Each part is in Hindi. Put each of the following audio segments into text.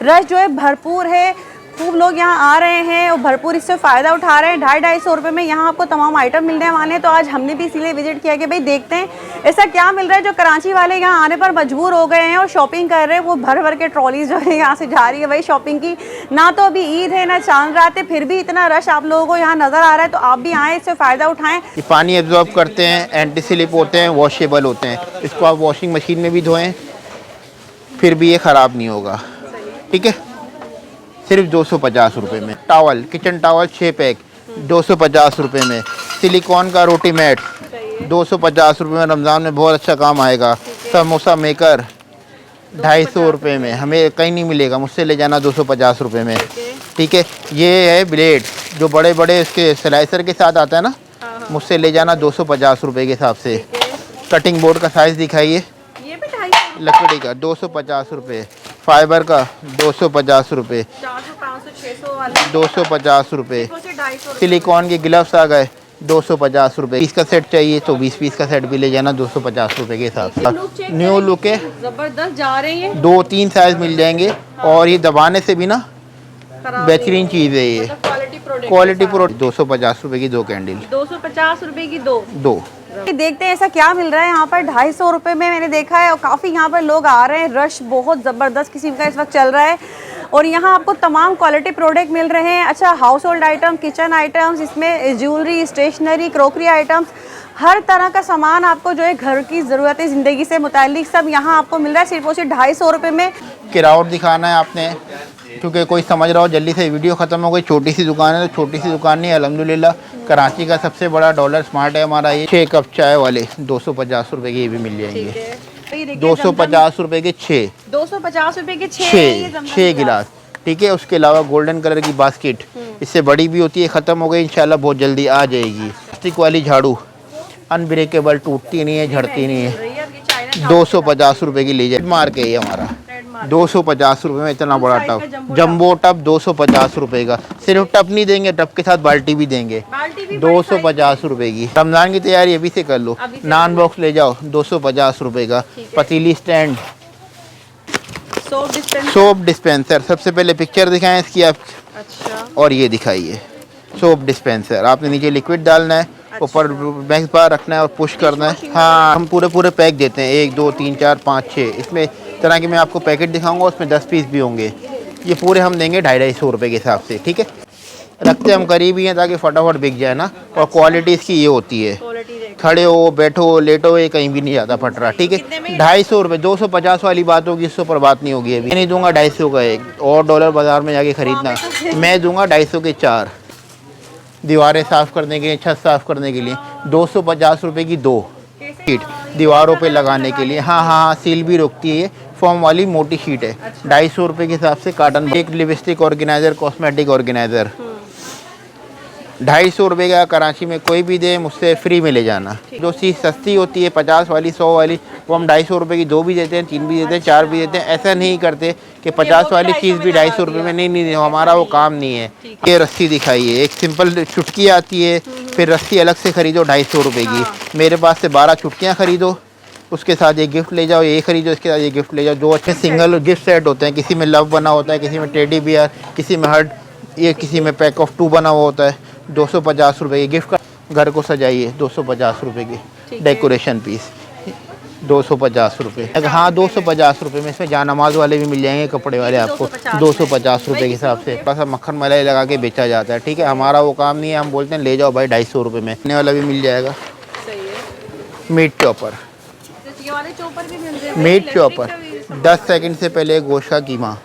रश जो है भरपूर है, खूब लोग यहाँ आ रहे हैं और भरपूर इससे फ़ायदा उठा रहे हैं। 250-250 रुपये में यहाँ आपको तमाम आइटम मिलने वाले हैं। तो आज हमने भी इसीलिए विजिट किया कि भाई देखते हैं ऐसा क्या मिल रहा है जो कराची वाले यहाँ आने पर मजबूर हो गए हैं और शॉपिंग कर रहे हैं। वो भर भर के ट्रॉलीज जो है यहाँ से जा रही है भाई शॉपिंग की। ना तो अभी ईद है ना चांद रात है, फिर भी इतना रश आप लोगों को यहाँ नज़र आ रहा है। तो आप भी आएँ, इससे फ़ायदा उठाएँ। ये पानी एब्जॉर्ब करते हैं, एंटी स्लिप होते हैं, वॉशेबल होते हैं। इसको आप वॉशिंग मशीन में भी धोएं फिर भी ये ख़राब नहीं होगा। ठीक है, सिर्फ 250 रुपये में। टावल, किचन टावल 6 पैक 250 रुपये में। सिलिकॉन का रोटी मैट 250 रुपये में, रमज़ान में बहुत अच्छा काम आएगा। समोसा मेकर 250 रुपये में, हमें कहीं नहीं मिलेगा, मुझसे ले जाना 250 रुपये में। ठीक है, ये है ब्लेड जो बड़े बड़े उसके स्लाइसर के साथ आता है ना, मुझसे ले जाना 250 रुपये के हिसाब से। कटिंग बोर्ड का साइज़ दिखाइए, लकड़ी का 250 रुपये, फाइबर का 250 रुपये, 250 रुपये। सिलिकॉन के ग्लव्स आ गए 250 रुपये। 20 का सेट चाहिए तो 20 का सेट भी ले जाना 250 रुपये के हिसाब से। न्यू लुक है, जबरदस्त जा रही है। 2-3 साइज मिल जाएंगे और ये दबाने से भी ना बेहतरीन चीज़ है ये। क्वालिटी प्रोडक्ट 250 रुपये की 2 कैंडल, 250 रुपये की दो। देखते हैं ऐसा क्या मिल रहा है यहाँ पर। 250 रुपये में मैंने देखा है और काफ़ी यहाँ पर लोग आ रहे हैं। रश बहुत ज़बरदस्त किस्म का इस वक्त चल रहा है और यहाँ आपको तमाम क्वालिटी प्रोडक्ट मिल रहे हैं। अच्छा, house hold item, kitchen items, इसमें ज्वेलरी, स्टेशनरी, क्रॉकरी आइटम्स, हर तरह का सामान आपको जो है घर की ज़रूरतें ज़िंदगी से मुताल्लिक सब यहाँ आपको मिल रहा है सिर्फ और सिर्फ 250 रुपये में। किराउट दिखाना है आपने, क्योंकि कोई समझ रहा हो जल्दी से वीडियो ख़त्म हो गई। छोटी सी दुकान है तो छोटी सी दुकान नहीं, अल्हम्दुलिल्लाह कराची का सबसे बड़ा डॉलर स्मार्ट है हमारा। ये 6 कप चाय वाले 250 रुपये के ये भी मिल जाएंगे। 250 रुपये के 6, 250 रुपये के 6 गिलास। ठीक है, उसके अलावा गोल्डन कलर की बास्केट, इससे बड़ी भी होती है, ख़त्म हो गई, इंशाल्लाह बहुत जल्दी आ जाएगी। प्लास्टिक वाली झाड़ू अनब्रेकेबल, टूटती नहीं है, झड़ती नहीं है, 250 रुपये की लीजिए। मार के ये हमारा 250 रुपये में इतना बड़ा टब, जंबो टब 250 रुपये का। सिर्फ टब नहीं देंगे, टब के साथ बाल्टी भी देंगे 250 रुपये की। रमज़ान की तैयारी अभी से कर लो। नान बॉक्स ले जाओ 250 रुपये का। पतीली स्टैंड, सोप डिस्पेंसर। सबसे पहले पिक्चर दिखाएं इसकी आप। अच्छा, और ये दिखाइए सोप डिस्पेंसर। आपने नीचे लिक्विड डालना है, ऊपर मैक्स बार रखना है और पुश करना है। हाँ, हम पूरे पैक देते हैं, 1 2 3 4 5 6 इसमें तरह के मैं आपको पैकेट दिखाऊंगा, उसमें 10 पीस भी होंगे। ये पूरे हम देंगे 250 रुपये के हिसाब से। ठीक है, रखते हम करीब ही हैं ताकि फटाफट बिक जाए ना। और क्वालिटी इसकी ये होती है, खड़े हो, बैठो, लेटो, ये कहीं भी नहीं जाता फट रहा। ठीक है, 250 रुपये। 250 वाली बात होगी, इससे ऊपर बात नहीं होगी। अभी नहीं दूंगा 250 का एक और डॉलर बाजार में जाके खरीदना। मैं दूंगा 250 के 4 दीवारें साफ़ करने के लिए, छत साफ़ करने के लिए। 250 रुपये की 2 शीट दीवारों पे लगाने के लिए। हाँ, सील भी रोकती है, फॉर्म वाली मोटी शीट है। 250 रुपये के हिसाब से कार्टन। एक लिपस्टिक ऑर्गेनाइज़र, कॉस्मेटिक ऑर्गेनाइज़र 250 रुपये का कराची में कोई भी दे, मुझसे फ्री में ले जाना। जो चीज़ सस्ती होती है 50 वाली, 100 वाली, वो हम 250 रुपये की 2 भी देते हैं, 3 भी देते हैं, 4 भी देते हैं। ऐसा नहीं करते कि 50 वाली चीज़ भी 250 रुपये में। नहीं, हमारा वो काम नहीं है। ये रस्सी दिखाइए, एक सिंपल चुटकी आती है, फिर रस्सी अलग से ख़रीदो 250 रुपये की। मेरे पास से 12 चुटकियाँ ख़रीदो, उसके साथ ये गिफ्ट ले जाओ, ये खरीदो, इसके साथ ये गिफ्ट ले जाओ। 2 अच्छे सिंगल गिफ्ट सेट होते हैं, किसी में लव बना होता है, किसी में टेडी बियर, किसी में हर्ट, ये किसी में पैक ऑफ 2 बना हुआ होता है। 250 रुपये की गिफ्ट का घर को सजाइए, 250 रुपये की डेकोरेशन पीस 250 रुपये। हाँ, 250 रुपये में इसमें जानमाज वाले भी मिल जाएंगे, कपड़े वाले आपको 250 रुपये के हिसाब से। बस मक्खन मलाई लगा के बेचा जाता है। ठीक है, हमारा वो काम नहीं है, हम बोलते हैं ले जाओ भाई 250 रुपये में। खाने वाला भी मिल जाएगा। Meat chopper, meat chopper 10 second से पहले गोश्त का कीमा,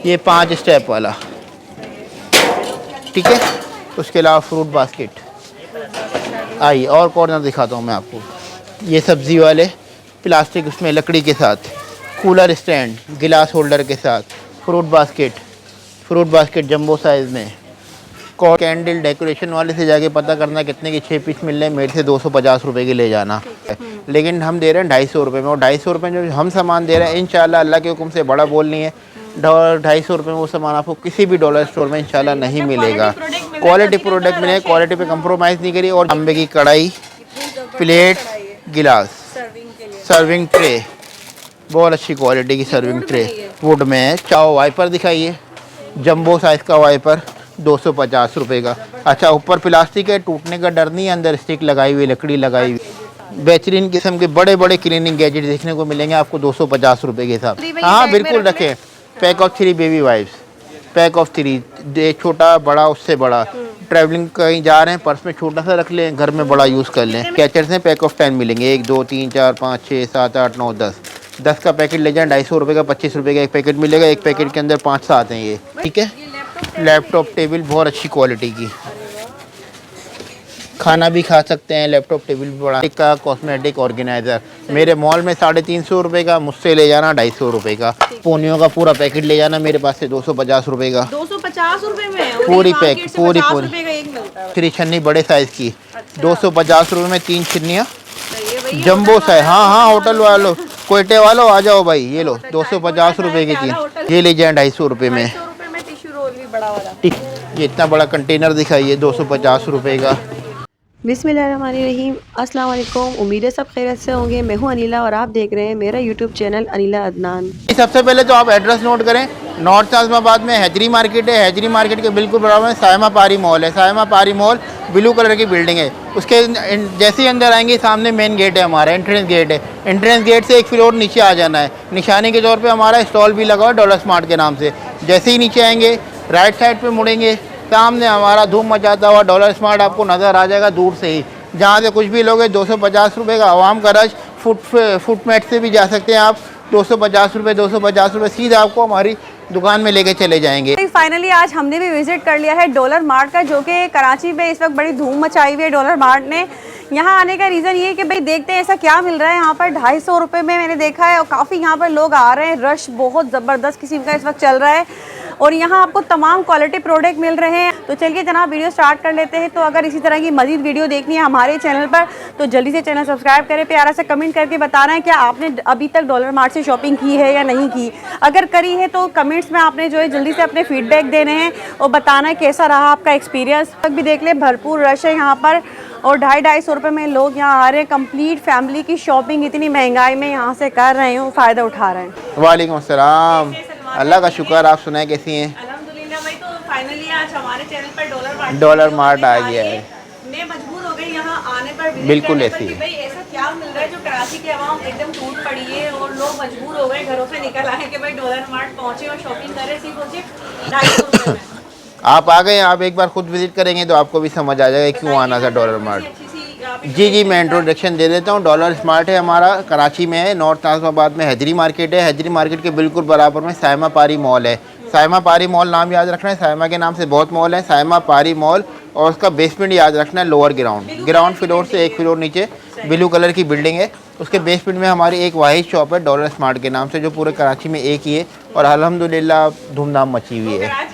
ये 5 स्टेप वाला। ठीक है, उसके अलावा फ्रूट बास्केट। आइए और कॉर्नर दिखाता हूँ मैं आपको। ये सब्ज़ी वाले प्लास्टिक, उसमें लकड़ी के साथ, कूलर स्टैंड गिलास होल्डर के साथ, फ्रूट बास्केट जंबो साइज़ में। कैंडल डेकोरेशन वाले से जाके पता करना कितने के 6 पीस मिल रहे हैं, मेरे से 250 रुपये के ले जाना। लेकिन हम दे रहे हैं 250 रुपये में, और 250 रुपये में जो हम सामान दे रहे हैं इंशाल्लाह अल्लाह के हुक्म से बड़ा बोल नहीं है, 250 रुपये में वो सामान आपको किसी भी डॉलर स्टोर में इंशाल्लाह नहीं मिलेगा। क्वालिटी प्रोडक्ट मिलेगा, क्वालिटी पे कंप्रोमाइज़ नहीं करिए। और तांबे की कढ़ाई, प्लेट, गिलास, सर्विंग ट्रे बहुत अच्छी क्वालिटी की सर्विंग वुड ट्रे में है ये? वुड में है। चाओ वाइपर दिखाइए, जंबो साइज़ का वाइपर 250 रुपये का। अच्छा ऊपर प्लास्टिक है, टूटने का डर नहीं है, अंदर स्टिक लगाई हुई, लकड़ी लगाई हुई। बेहतरीन किस्म के बड़े बड़े क्लीनिंग गैजेट देखने को मिलेंगे आपको 250 रुपये के हिसाब से। हाँ बिल्कुल रखें। Pack of 3 baby wipes, pack of 3, छोटा बड़ा उससे बड़ा। ट्रैवलिंग कहीं जा रहे हैं, पर्स में छोटा सा रख लें, घर में बड़ा यूज़ कर लें। कैचर्स हैं, पैक ऑफ 10 मिलेंगे, 1 2 3 4 5 6 7 8 9 10 का पैकेट ले जाएं, 250 रुपये का, 25 रुपये का एक पैकेट मिलेगा। एक पैकेट के अंदर 5 आते हैं ये, ठीक है। लैपटॉप टेबल बहुत अच्छी क्वालिटी की, खाना भी खा सकते हैं। लैपटॉप टेबल भी बड़ा का कॉस्मेटिक ऑर्गेनाइज़र मेरे मॉल में 350 रुपये का, मुझसे ले जाना 250 रुपये का। पोनियो का पूरा पैकेट ले जाना मेरे पास से 250 रुपये का। 250 रुपए में पूरी पैक पूरी 3 छन्नी बड़े साइज़ की, 250 रुपये में 3 छन्नियाँ जंबो साइज। हाँ होटल वालों, कोयटे वालों आ जाओ भाई, ये लो 250 रुपये की 3, ये ले जाएँ 250 रुपये में। ये इतना बड़ा कंटेनर दिखाइए 250 रुपये का। बिस्मिल्लाहिर्रहमानिर्रहीम, अस्सलाम वालेकुम। उम्मीद है सब खैरियत से होंगे। मैं हूं अनिला और आप देख रहे हैं मेरा यूट्यूब चैनल अनिला अदनान। सबसे पहले तो आप एड्रेस नोट करें, नॉर्थ आज़माबाद में हैजरी मार्केट है। हैजरी मार्केट के बिल्कुल बराबर में सायमा पारी मॉल है। सायमा पारी मॉल ब्लू कलर की बिल्डिंग है, उसके जैसे ही अंदर आएंगे सामने मेन गेट है हमारा, एंट्रेंस गेट है। एंट्रेंस गेट से 1 फ्लोर नीचे आ जाना है। निशानी के तौर पे हमारा स्टॉल भी लगा हुआ है डॉलर स्मार्ट के नाम से। जैसे ही नीचे आएंगे राइट साइड पे मुड़ेंगे, सामने हमारा धूम मचाता हुआ डॉलर स्मार्ट आपको नज़र आ जाएगा दूर से ही। जहाँ से कुछ भी लोगे 250 रुपये का आवाम का रश। फुटमेट से भी जा सकते हैं आप, 250 रुपये सीधा आपको हमारी दुकान में लेके चले जाएंगे। फाइनली आज हमने भी विजिट कर लिया है डॉलर मार्ट का, जो कि कराची में इस वक्त बड़ी धूम मचाई हुई है डॉलर मार्ट ने। यहाँ आने का रीज़न ये है कि भाई देखते हैं ऐसा क्या मिल रहा है यहाँ पर। 250 रुपये में मैंने देखा है और काफ़ी यहाँ पर लोग आ रहे हैं, रश बहुत ज़बरदस्त किस्म का इस वक्त चल रहा है और यहाँ आपको तमाम क्वालिटी प्रोडक्ट मिल रहे हैं। तो चलिए जनाब वीडियो स्टार्ट कर लेते हैं। तो अगर इसी तरह की मज़ीद वीडियो देखनी है हमारे चैनल पर तो जल्दी से चैनल सब्सक्राइब करें। प्यारा सा कमेंट करके बताना है कि आपने अभी तक डॉलर मार्ट से शॉपिंग की है या नहीं की। अगर करी है तो कमेंट्स में आपने जो है जल्दी से अपने फीडबैक देने हैं और बताना है कैसा रहा आपका एक्सपीरियंस। तक भी देख ले, भरपूर रश है यहाँ पर और 250 रुपये में लोग यहाँ आ रहे हैं। कंप्लीट फैमिली की शॉपिंग इतनी महंगाई में यहाँ से कर रहे हैं, फ़ायदा उठा रहे हैं। वालेकुम अस्सलाम, अल्लाह का शुक्र। आप सुनाए कैसी हैं? अल्हम्दुलिल्लाह भाई। तो फाइनली आज हमारे चैनल पर डॉलर मार्ट आ गया है। मैं मजबूर हो गई यहाँ आने पर, बिल्कुल ऐसी है। भाई ऐसा क्या मिल रहा है जो कराची की आवाम एकदम टूट पड़ी है और लोग मजबूर हो गए, घरों से निकल आए कि भाई डॉलर मार्ट पहुँचे और शॉपिंग करें। सिर्फ पहुँचे 250 रुपये में। आप आ गए, आप एक बार खुद विजिट करेंगे तो आपको भी समझ आ जाएगा क्यों आना था डॉलर मार्ट। जी मैं इंट्रोडक्शन दे देता हूँ। डॉलर स्मार्ट है हमारा, कराची में है, नॉर्थ आज़माबाद में हैजरी मार्केट है। हैजरी मार्केट के बिल्कुल बराबर में सायमा पारी मॉल है। सायमा पारी मॉल नाम याद रखना है, सायमा के नाम से बहुत मॉल है। सायमा पारी मॉल और उसका बेसमेंट याद रखना है, लोअर ग्राउंड फ्लोर से 1 फ्लोर नीचे ब्लू कलर की बिल्डिंग है। उसके बेसमेंट में हमारी एक वाहिद शॉप है डॉलर स्मार्ट के नाम से, जो पूरे कराची में एक ही है और अल्हम्दुलिल्लाह धूमधाम मची हुई है।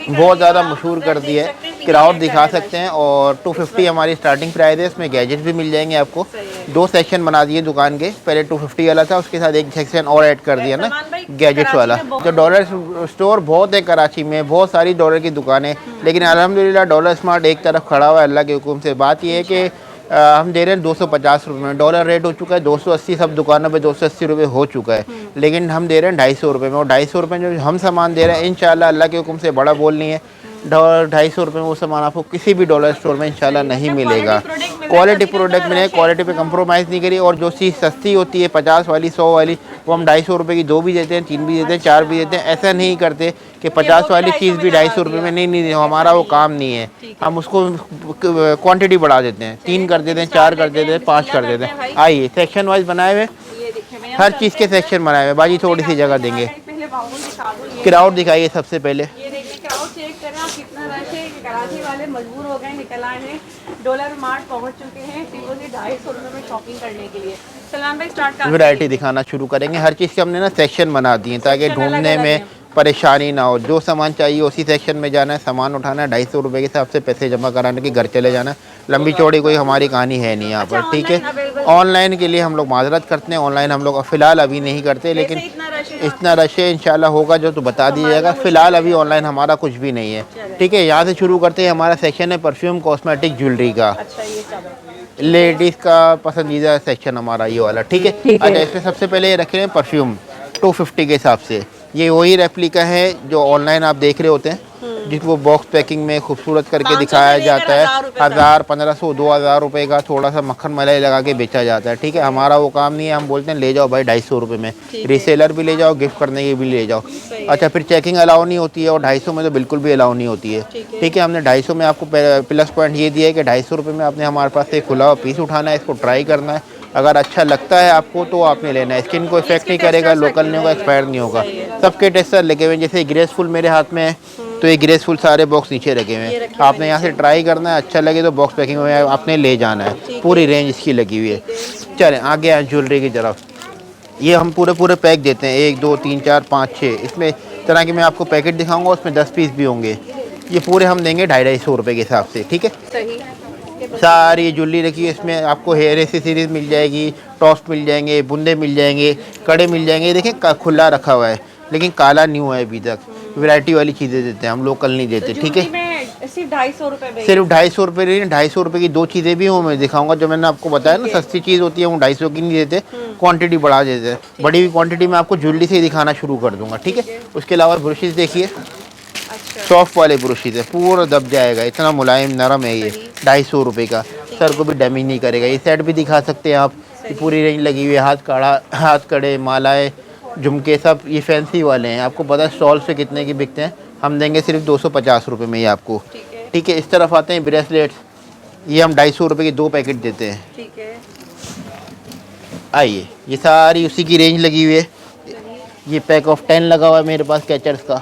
बहुत ज़्यादा मशहूर कर दिया है। क्राउड दिखा सकते हैं और 250 हमारी स्टार्टिंग प्राइस है। इसमें गैजेट भी मिल जाएंगे आपको। 2 सेक्शन बना दिए दुकान के, पहले 250 वाला था, उसके साथ एक सेक्शन और ऐड कर दिया ना गैजेट्स वाला। तो डॉलर स्टोर बहुत है कराची में, बहुत सारी डॉलर की दुकानें, लेकिन अल्हम्दुलिल्लाह डॉलर स्मार्ट एक तरफ खड़ा हुआ है अल्लाह के हुक्म से। बात यह है कि हम दे रहे हैं 250 रुपये में। डॉलर रेट हो चुका है 280, सब दुकानों पे 280 रुपये हो चुका है, लेकिन हम दे रहे हैं 250 रुपये में। और 250 रुपये में जो हम सामान दे रहे हैं इंशाल्लाह अल्लाह के हुक्म से, बड़ा बोल नहीं है, 250 रुपये में वो सामान आपको किसी भी डॉलर स्टोर में इंशाल्लाह नहीं मिलेगा। क्वालिटी प्रोडक्ट मिलेगा, क्वालिटी पे कंप्रोमाइज़ नहीं करी। और जो चीज़ सस्ती होती है 50 वाली 100 वाली, वो हम 250 रुपये की 2 भी देते हैं, 3 भी देते हैं, 4 भी देते हैं। ऐसा नहीं करते कि 50 वाली चीज़ भी 250 रुपये में। नहीं, हमारा वो काम नहीं है। हम उसको क्वांटिटी बढ़ा देते हैं, 3 कर देते हैं, 4 कर देते हैं, 5 कर देते हैं। आइए सेक्शन वाइज बनाए हुए, हर चीज़ के सेक्शन बनाए हुए। बाजी थोड़ी सी जगह देंगे। क्राउड दिखाइए सबसे पहले। क्राउड चेक करना कितना रश है। कराची वाले मजबूर हो गए, निकल आए हैं, डॉलर मार्ट पहुंच चुके हैं सिर्फ 250 रुपये में शॉपिंग करने के लिए। सलमान भाई स्टार्ट कर, वैरायटी दिखाना शुरू करेंगे। हर चीज़ के हमने ना सेक्शन बना दिए ताकि ढूंढने में परेशानी ना हो। जो सामान चाहिए उसी सेक्शन में जाना है, सामान उठाना है, 250 रुपये के हिसाब से पैसे जमा कराने के घर चले जाना है। लंबी चौड़ी कोई हमारी कहानी है नहीं यहाँ पर, ठीक है। ऑनलाइन के लिए हम लोग माजरत करते हैं, ऑनलाइन हम लोग फ़िलहाल अभी नहीं करते, लेकिन इतना रश है इंशाल्लाह होगा जो तो बता दीजिएगा। फ़िलहाल अभी ऑनलाइन हमारा कुछ भी नहीं है, ठीक है। यहाँ से शुरू करते हैं। हमारा सेक्शन है परफ्यूम, कॉस्मेटिक, ज्वेलरी का। लेडीज़ का पसंदीदा सेक्शन हमारा ये वाला, ठीक है। अच्छा, इसमें सबसे पहले ये रखे हैं परफ्यूम 250 के हिसाब से। ये वही रेप्लिका है जो ऑनलाइन आप देख रहे होते हैं, जिसको बॉक्स पैकिंग में खूबसूरत करके दिखाया जाता है। 1000, 1500, 2000 रुपये का थोड़ा सा मक्खन मलाई लगा के बेचा जाता है, ठीक है। हमारा वो काम नहीं है, हम बोलते हैं ले जाओ भाई 250 रुपये में, रीसेलर भी ले जाओ, गिफ्ट करने के भी ले जाओ। अच्छा, फिर चेकिंग अलाउ नहीं होती है और 250 में तो बिल्कुल भी अलाउ नहीं होती है, ठीक है। हमने 250 में आपको प्लस पॉइंट ये दिया है कि 250 रुपये में आपने हमारे पास से खुला हुआ पीस उठाना है, इसको ट्राई करना है। अगर अच्छा लगता है आपको तो आपने लेना है, स्किन को इफेक्ट नहीं करेगा, लोकल नहीं होगा, एक्सपायर नहीं होगा। सबके टेस्टर लगे हुए हैं, जैसे ग्रेसफुल मेरे हाथ में है तो ये ग्रेसफुल सारे बॉक्स नीचे रखे हुए हैं। आपने यहाँ से ट्राई करना है, अच्छा लगे तो बॉक्स पैकिंग में आपने ले जाना है। पूरी रेंज इसकी लगी हुई है। चलें आगे आए ज्वेलरी की तरफ। ये हम पूरे पैक देते हैं, 1 2 3 4 5 6, इसमें तरह के मैं आपको पैकेट दिखाऊंगा, उसमें 10 पीस भी होंगे। ये पूरे हम देंगे 250 रुपये के हिसाब से, ठीक है। सारी ज्वेलरी रखी है, इसमें आपको हेयर एक्सेसरीज मिल जाएगी, टॉस्ट मिल जाएंगे, बुंदे मिल जाएंगे, कड़े मिल जाएंगे। देखें खुला रखा हुआ है लेकिन काला नहीं हुआ है अभी तक। वैरायटी वाली चीज़ें देते हैं हम, लोकल नहीं देते, ठीक है। सिर्फ 250 रुपये, सिर्फ 250 रुपये नहीं, 250 रुपये की 2 चीज़ें भी हूँ मैं दिखाऊंगा। जो मैंने आपको बताया ना सस्ती चीज़ होती है वो 250 की नहीं देते, क्वांटिटी बढ़ा देते हैं। बड़ी हुई क्वांटिटी में आपको ज्वेलरी से ही दिखाना शुरू कर दूंगा, ठीक है। उसके अलावा ब्रशेज़ देखिए, सॉफ्ट वाले ब्रशेज़ है, पूरा दब जाएगा, इतना मुलायम नरम है ये। 250 रुपये का, सर को भी डैमेज नहीं करेगा। ये सेट भी दिखा सकते हैं आप, ये पूरी रेंज लगी हुई है। हाथ कड़े, मालाएँ, झुमके सब ये फैंसी वाले हैं। आपको पता है स्टॉल से कितने की बिकते हैं, हम देंगे सिर्फ 250 रुपये में ये आपको, ठीक है। इस तरफ आते हैं ब्रेसलेट्स, ये हम 250 रुपये के 2 पैकेट देते हैं, ठीक है। आइए, ये सारी उसी की रेंज लगी हुई है। ये पैक ऑफ 10 लगा हुआ है मेरे पास कैचर्स का।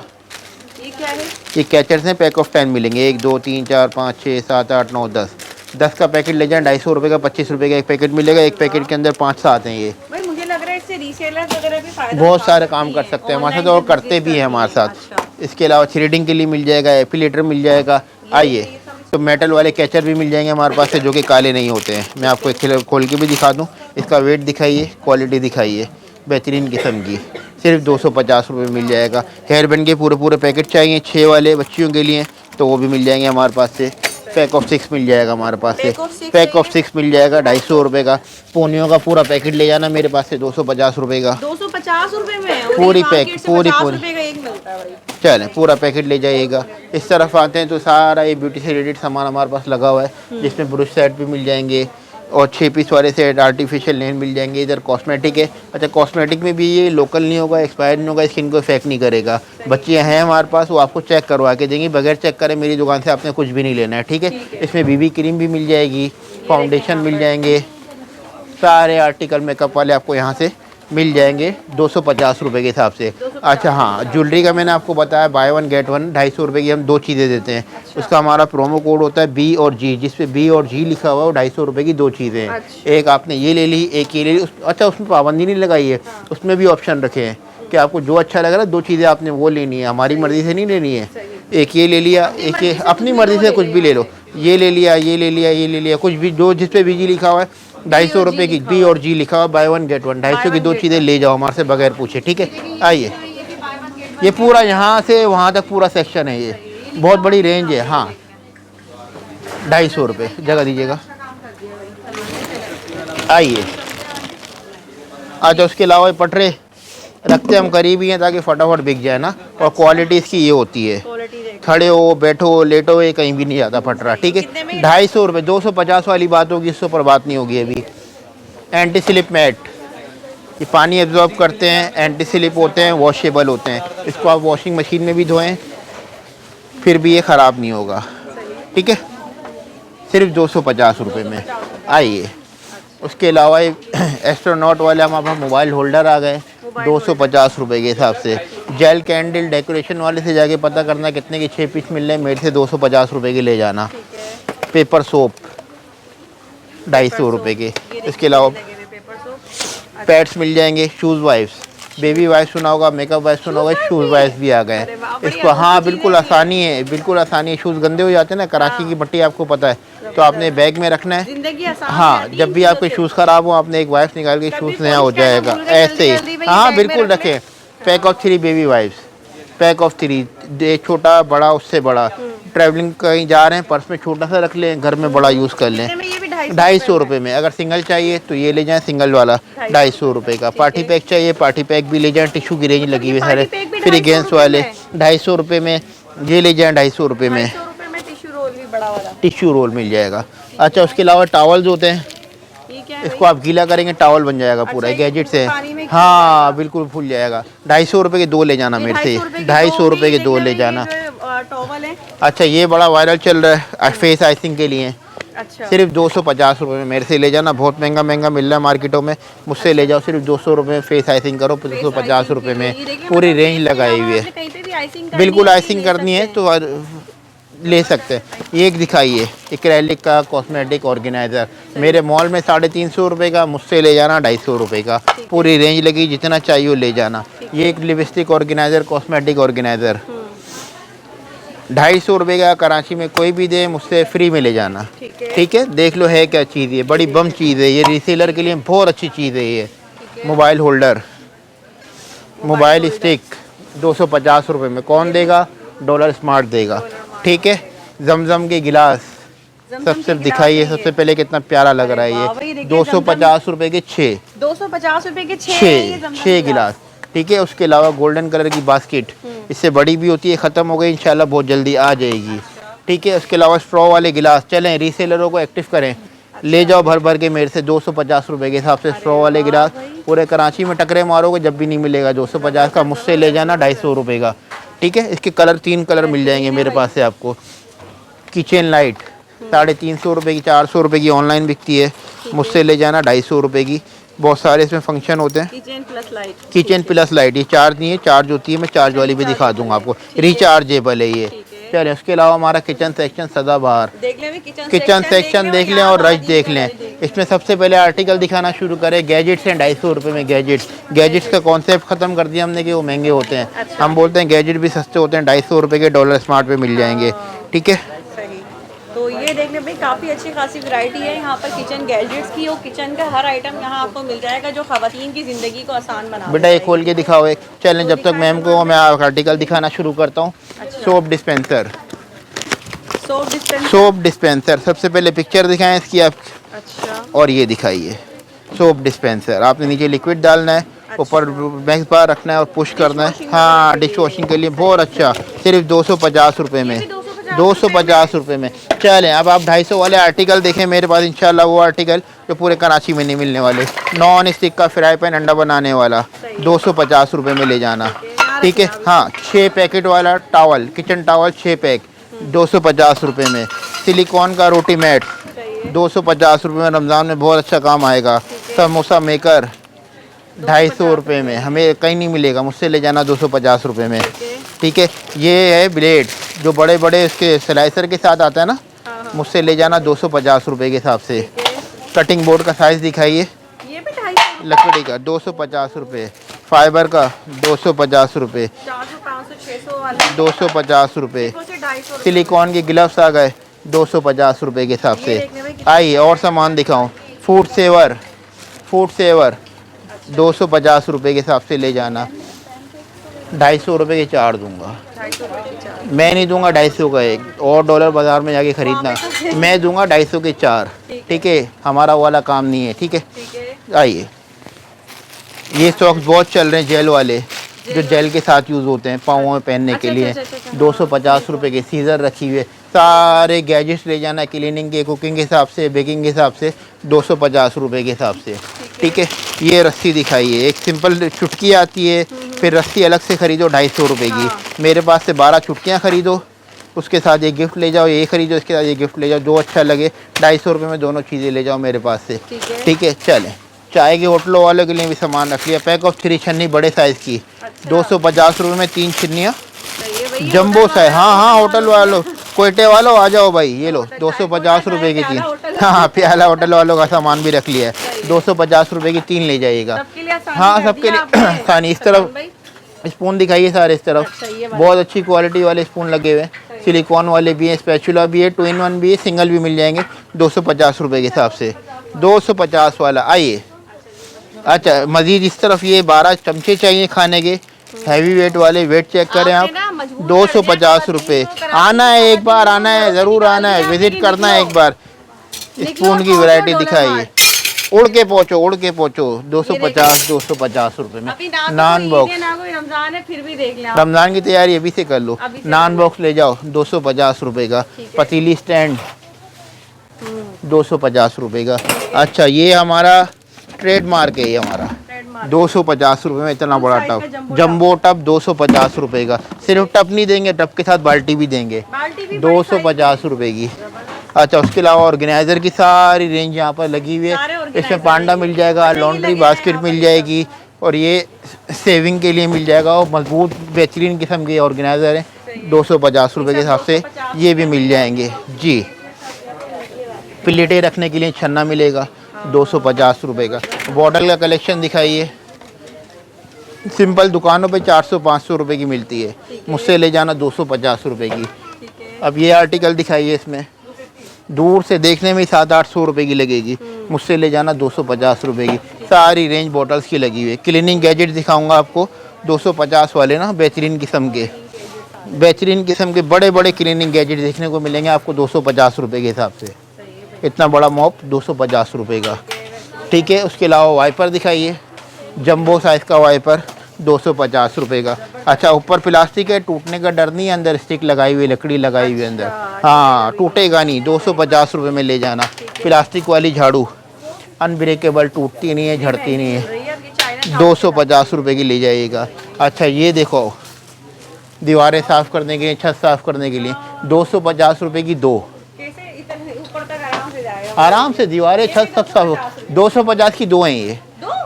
ये क्या है? ये कैचर्स हैं, पैक ऑफ 10 मिलेंगे। 1 2 3 4 5 6 7 8 9 10 10 का पैकेट ले जाएं, 250 रुपये का 25 रुपये का एक पैकेट मिलेगा। एक पैकेट के अंदर 5 आते हैं। ये मुझे लग रहा है इससे रीसेलर वगैरह भी फायदा बहुत सारे काम कर सकते हैं हमारे साथ और करते भी हैं हमारे साथ। इसके अलावा थ्रेडिंग के लिए मिल जाएगा, एफिलेटर मिल जाएगा। आइए, तो मेटल वाले कैचर भी मिल जाएंगे हमारे पास से, जो कि काले नहीं होते हैं। मैं आपको एक खोल के भी दिखा दूं, इसका वेट दिखाइए, क्वालिटी दिखाइए, बेहतरीन किस्म की। सिर्फ 250 रुपये मिल जाएगा। हेयर बैंड के पूरे पैकेट चाहिए 6 वाले बच्चियों के लिए, तो वो भी मिल जाएंगे हमारे पास से। पैक ऑफ 6 मिल जाएगा हमारे पास से, पैक ऑफ 6 मिल जाएगा 250 रुपये का। पोनियों का पूरा पैकेट ले जाना मेरे पास से 250 रुपये का। 250 रुपये में पूरी पैक, पूरी चलें पूरा पैकेट ले जाइएगा। इस तरफ आते हैं तो सारा ये ब्यूटी से रिलेटेड सामान हमारे पास लगा हुआ है, जिसमें ब्रश सेट भी मिल जाएंगे और 6 पीस वाले सेट, आर्टिफिशियल नेल मिल जाएंगे। इधर कॉस्मेटिक है। अच्छा, कॉस्मेटिक में भी ये लोकल नहीं होगा, एक्सपायर नहीं होगा, स्किन को इफेक्ट नहीं करेगा। बच्चियाँ हैं हमारे पास, वो आपको चेक करवा के देंगी, बगैर चेक करे मेरी दुकान से आपने कुछ भी नहीं लेना है, ठीक है। इसमें बीबी क्रीम भी मिल जाएगी, फाउंडेशन मिल जाएंगे, सारे आर्टिकल मेकअप वाले आपको यहाँ से मिल जाएंगे 250 रुपये के हिसाब से। अच्छा हाँ, ज्वेलरी का मैंने आपको बताया बाय 1 गेट 1, 250 रुपये की हम 2 चीज़ें देते हैं। उसका हमारा प्रोमो कोड होता है B और G, जिस पे B और G लिखा हुआ है, वो 250 रुपये की 2 चीज़ें हैं। एक आपने ये ले ली, एक ये ले ली। अच्छा, उसमें पाबंदी नहीं लगाई है, उसमें भी ऑप्शन रखे हैं कि आपको जो अच्छा लग रहा है 2 चीज़ें आपने वो लेनी है, हमारी मर्ज़ी से नहीं लेनी है। एक ये ले लिया, एक ये, अपनी मर्ज़ी से कुछ भी ले लो। ये ले लिया, ये ले लिया, ये ले लिया, कुछ भी जो जिस पे BG लिखा हुआ है 250 रुपये की, B और G लिखा हुआ, बाय 1 गेट 1, 250 की 2 चीज़ें ले जाओ हमारे से बगैर पूछे, ठीक है। आइए, ये पूरा यहाँ से वहाँ तक पूरा सेक्शन है, ये बहुत बड़ी रेंज है। हाँ, 250 रुपये जगह दीजिएगा। आइए, अच्छा, उसके अलावा पटरे रखते हम करीब ही हैं ताकि फटाफट बिक जाए ना। और क्वालिटी इसकी ये होती है, खड़े हो, बैठो, लेटो, ये कहीं भी नहीं जाता फटरा, ठीक है। 250 रुपये, 250 वाली बात होगी, इससे ऊपर बात नहीं होगी अभी। एंटी स्लिप मैट, ये पानी एब्जॉर्ब करते हैं, एंटी स्लिप होते हैं, वॉशेबल होते हैं। इसको आप वॉशिंग मशीन में भी धोएं फिर भी ये ख़राब नहीं होगा, ठीक है। सिर्फ 250 रुपये में। आइए, उसके अलावा एस्ट्रोनॉट वाले हमारे पास मोबाइल होल्डर आ गए 250 रुपये के हिसाब से। जेल कैंडल डेकोरेशन वाले से जाके पता करना कितने के 6 पीस मिल रहे हैं, मेरे से 250 रुपये के ले जाना। पेपर सोप 250 रुपये के। इसके अलावा पैड्स मिल जाएंगे, शूज़ वाइप्स, बेबी वाइप्स सुना होगा, मेकअप वाइप्स सुना होगा, शूज़ वाइप्स भी आ गए इसको। हाँ, बिल्कुल आसानी है, बिल्कुल आसानी है। शूज़ गंदे हो जाते हैं ना, कराची की मट्टी आपको पता है, तो आपने बैग में रखना है। हाँ, जब भी आपके शूज़ ख़राब हो, आपने एक वाइप्स निकाल के शूज़ नया हो जाएगा, ऐसे ही। हाँ, बिल्कुल रखें। Pack of 3 baby wipes, pack of 3, छोटा बड़ा उससे बड़ा। ट्रैवलिंग कहीं जा रहे हैं, पर्स में छोटा सा रख लें, घर में बड़ा यूज़ कर लें। 250 रुपये में। अगर सिंगल चाहिए तो ये ले जाएं, सिंगल वाला 250 रुपये का। पार्टी पैक चाहिए, पार्टी पैक भी ले जाएं, टिशू की रेंज लगी हुई है सारे फ्री गेंस वाले 250 रुपये में। ये ले जाएं 250 रुपये में। टिश्यू रोल भी बड़ा वाला, टिश्यू रोल मिल जाएगा। अच्छा, उसके अलावा टॉवल्स होते हैं, इसको आप गीला करेंगे टॉवल बन जाएगा पूरा। गैजेट से हाँ बिल्कुल फूल जाएगा। 250 रुपये के दो ले जाना मेरे से, 250 रुपये के दो ले जाना। टॉवल है। अच्छा, ये बड़ा वायरल चल रहा है फेस आइसिंग के लिए, अच्छा सिर्फ 250 रुपये में मेरे से ले जाना। बहुत महंगा महंगा मिल रहा है मार्केटों में, मुझसे ले जाओ। सिर्फ 200 रुपये में फेस आइसिंग करो, 250 रुपये में पूरी रेंज लगाई हुई है। बिल्कुल आइसिंग करनी है तो ले सकते हैं। एक दिखाइए एक्रेलिक का कॉस्मेटिक ऑर्गेनाइज़र, मेरे मॉल में 350 रुपये का, मुझसे ले जाना 250 रुपये का। पूरी रेंज लगी, जितना चाहिए वो ले जाना। ये एक लिपस्टिक ऑर्गेनाइज़र, कॉस्मेटिक ऑर्गेनाइज़र 250 रुपये का। कराची में कोई भी दे, मुझसे फ्री में ले जाना। ठीक है, देख लो है क्या चीज़, ये बड़ी बम चीज़ है। ये रीसेलर के लिए बहुत अच्छी चीज़ है। ये मोबाइल होल्डर, मोबाइल स्टिक 250 रुपये में। कौन देगा? डॉलर स्मार्ट देगा। ठीक है, जमजम के गिलास सबसे दिखाइए, सबसे पहले कितना प्यारा लग रहा है ये। 250 रुपये के 6, 250 रुपये के 6 गिलास। ठीक है, उसके अलावा गोल्डन कलर की बास्केट, इससे बड़ी भी होती है, ख़त्म हो गई, इंशाल्लाह बहुत जल्दी आ जाएगी। ठीक है, उसके अलावा स्ट्रॉ वाले गिलास, चलें रीसेलरों को एक्टिव करें, ले जाओ भर भर के मेरे से। 250 रुपये के हिसाब से स्ट्रॉ वाले गिलास। पूरे कराची में टकरे मारोगे जब भी नहीं मिलेगा 250 का, मुझसे ले जाना 250 रुपये का। ठीक है, इसके कलर 3 कलर मिल जाएंगे मेरे पास से आपको। किचन लाइट 350 रुपये की, 400 रुपये की ऑनलाइन बिकती है, मुझसे ले जाना 250 रुपये की। बहुत सारे इसमें फंक्शन होते हैं। Kitchen plus light, kitchen plus light, ये चार्ज नहीं है, चार्ज होती है, मैं चार्ज वाली भी दिखा दूंगा आपको, रिचार्जेबल है ये। चलिए, उसके अलावा हमारा किचन सेक्शन सदाबहार, किचन सेक्शन देख लें और रश देख लें। इसमें सबसे पहले आर्टिकल दिखाना शुरू करें, गैजेट्स हैं 250 रुपये में। गैजेट्स का कॉन्सेप्ट ख़त्म कर दिया हमने कि वो महंगे होते हैं। अच्छा। हम बोलते हैं गैजेट भी सस्ते होते हैं, 250 रुपये के डॉलर स्मार्ट पे मिल जाएंगे। ठीक है, तो ये देखने भाई काफ़ी अच्छी खासी वैरायटी है यहाँ पर किचन गैजेट्स की, और किचन का हर आइटम यहाँ आपको मिल जाएगा जो ख़वातीन की ज़िंदगी को आसान बना। बेटा ये खोल के दिखाओ एक। चलें, जब तक मैम को मैं आर्टिकल दिखाना शुरू करता हूँ। सोप डिस्पेंसर, सोप डिस्पेंसर सबसे पहले पिक्चर दिखाएं इसकी आप। अच्छा, और ये दिखाइए सोप डिस्पेंसर। आपने नीचे लिक्विड डालना है, ऊपर मैक्स बार रखना है और पुश करना है। हाँ, डिश वॉशिंग के लिए बहुत अच्छा, सिर्फ 250 रुपये में, 250 रुपये में। चलें, अब आप 250 वाले आर्टिकल देखें मेरे पास, इंशाल्लाह वो आर्टिकल जो पूरे कराची में नहीं मिलने वाले। नॉन स्टिक का फ्राई पैन अंडा बनाने वाला 250 रुपये में ले जाना। ठीक है, हाँ 6 पैकेट वाला टावल, किचन टावल 6 पैक 250 रुपये में। सिलिकॉन का रोटी मैट 250 रुपये में, रमज़ान में बहुत अच्छा काम आएगा। समोसा मेकर 250 रुपये में, हमें कहीं नहीं मिलेगा, मुझसे ले जाना 250 रुपये में। ठीक है, ये है ब्लेड जो बड़े बड़े इसके स्लाइसर के साथ आता है ना, मुझसे ले जाना 250 रुपये के हिसाब से। कटिंग बोर्ड का साइज़ दिखाइए, लकड़ी का 250 रुपये, फाइबर का 250 रुपये, 250 रुपये। सिलिकॉन के ग्लव्स आ गए 250 रुपये के हिसाब से। आइए और सामान दिखाऊं, फूड सेवर 250 रुपये के हिसाब से ले जाना। 250 रुपये के 4 दूंगा, मैं नहीं दूंगा 250 का एक, और डॉलर बाज़ार में जाके ख़रीदना, मैं दूंगा 250 के 4। ठीक है, हमारा वाला काम नहीं है। ठीक है, आइए ये सॉक्स बहुत चल रहे हैं, जेल वाले, जो जेल के साथ यूज़ होते हैं पाँवों में पहनने के लिए। 250 रुपये के। सीज़र रखी हुई है, सारे गैजेट्स ले जाना, क्लीनिंग के, कुकिंग के हिसाब से, बेकिंग के हिसाब से 250 रुपये के हिसाब से। ठीक है, ये रस्सी दिखाइए, एक सिंपल चुटकी आती है, फिर रस्सी अलग से ख़रीदो 250 रुपये की। मेरे पास से 12 चुटकियाँ ख़रीदो, उसके साथ ये गिफ्ट ले जाओ, ये खरीदो इसके साथ ये गिफ्ट ले जाओ, जो अच्छा लगे। 250 रुपये में दोनों चीज़ें ले जाओ मेरे पास से। ठीक है, चलें। चाय के होटलों वालों के लिए भी सामान रख लिया, पैक ऑफ 3 छन्नी बड़े साइज़ की 250 रुपये में 3 छन्नियाँ जंबो साइज। हाँ, होटल वालों, कोयटे वालों आ जाओ भाई, ये लो 250 रुपये की 3। हाँ, प्याला होटल वालों का सामान भी रख लिया है, 250 रुपये की 3 ले जाइएगा। हाँ, सबके लिए आसानी। इस तरफ स्पून दिखाइए सारे, इस तरफ बहुत अच्छी क्वालिटी वाले स्पून लगे हुए हैं, सिलिकॉन वाले भी हैं, स्पैचुला भी है, 2 in 1 भी है, सिंगल भी मिल जाएंगे 250 रुपये के हिसाब से। 250 वाला। आइए, अच्छा मज़ीद इस तरफ ये 12 चमचे चाहिए खाने के, हैवी वेट वाले, वेट चेक करें आप, 250 रुपये। आना है एक बार, आना है, ज़रूर आना है, विज़िट करना है एक बार। स्पून की वैरायटी दिखाई है। उड़ के पहुँचो 250 रुपए में अभी ना तो नान कोई बॉक्स। ईद है, ना कोई रमजान है, फिर भी देख लें आप। रमज़ान की तैयारी अभी से कर लो। अभी से नान बॉक्स ले जाओ 250 रुपए का। पतीली स्टैंड 250 रुपए का। अच्छा ये हमारा ट्रेडमार्क है, ये हमारा 250 रुपए में इतना बड़ा साइज का टब, जंबो टब 250 रुपए का। सिर्फ टब नहीं देंगे, टब के साथ बाल्टी भी देंगे बाल्टी भी 250 रुपए की। अच्छा उसके अलावा ऑर्गेनाइज़र की सारी रेंज यहाँ पर लगी हुई सारे है। organizer इसमें पांडा मिल जाएगा, लॉन्ड्री बास्केट मिल जाएगी, और ये सेविंग के लिए मिल जाएगा, और मजबूत बेहतरीन किस्म के ऑर्गेनाइज़र हैं 250 रुपए के हिसाब से ये भी मिल जाएंगे जी। प्लेटें रखने के लिए छन्ना मिलेगा 250 रुपए का। बॉटल का कलेक्शन दिखाइए। सिंपल दुकानों पे 400-500 रुपए की मिलती है, मुझसे ले जाना 250 रुपए की। अब ये आर्टिकल दिखाइए, इसमें दूर से देखने में 700-800 रुपए की लगेगी, मुझसे ले जाना 250 रुपए की। सारी रेंज बॉटल्स की लगी हुई है। क्लीनिंग गैजेट दिखाऊंगा आपको 250 वाले ना, बेहतरीन किस्म के बड़े बड़े क्लीनिंग गैजेट देखने को मिलेंगे आपको 250 रुपए के हिसाब से। इतना बड़ा मॉप 250 रुपए का, ठीक है। उसके अलावा वाइपर दिखाइए, जंबो साइज़ का वाइपर 250 रुपए का। अच्छा ऊपर प्लास्टिक है, टूटने का डर नहीं है, अंदर स्टिक लगाई हुई, लकड़ी लगाई हुई अंदर, हाँ टूटेगा नहीं। 250 रुपए में ले जाना। प्लास्टिक वाली झाड़ू अनब्रेकेबल, टूटती नहीं है, झड़ती नहीं है, 250 रुपए की ले जाइएगा। अच्छा ये देखो, दीवारें साफ़ करने के लिए, छत साफ़ करने के लिए 250 रुपए की दो। आराम से दीवारें छत सब साफ। 250 की दो हैं ये,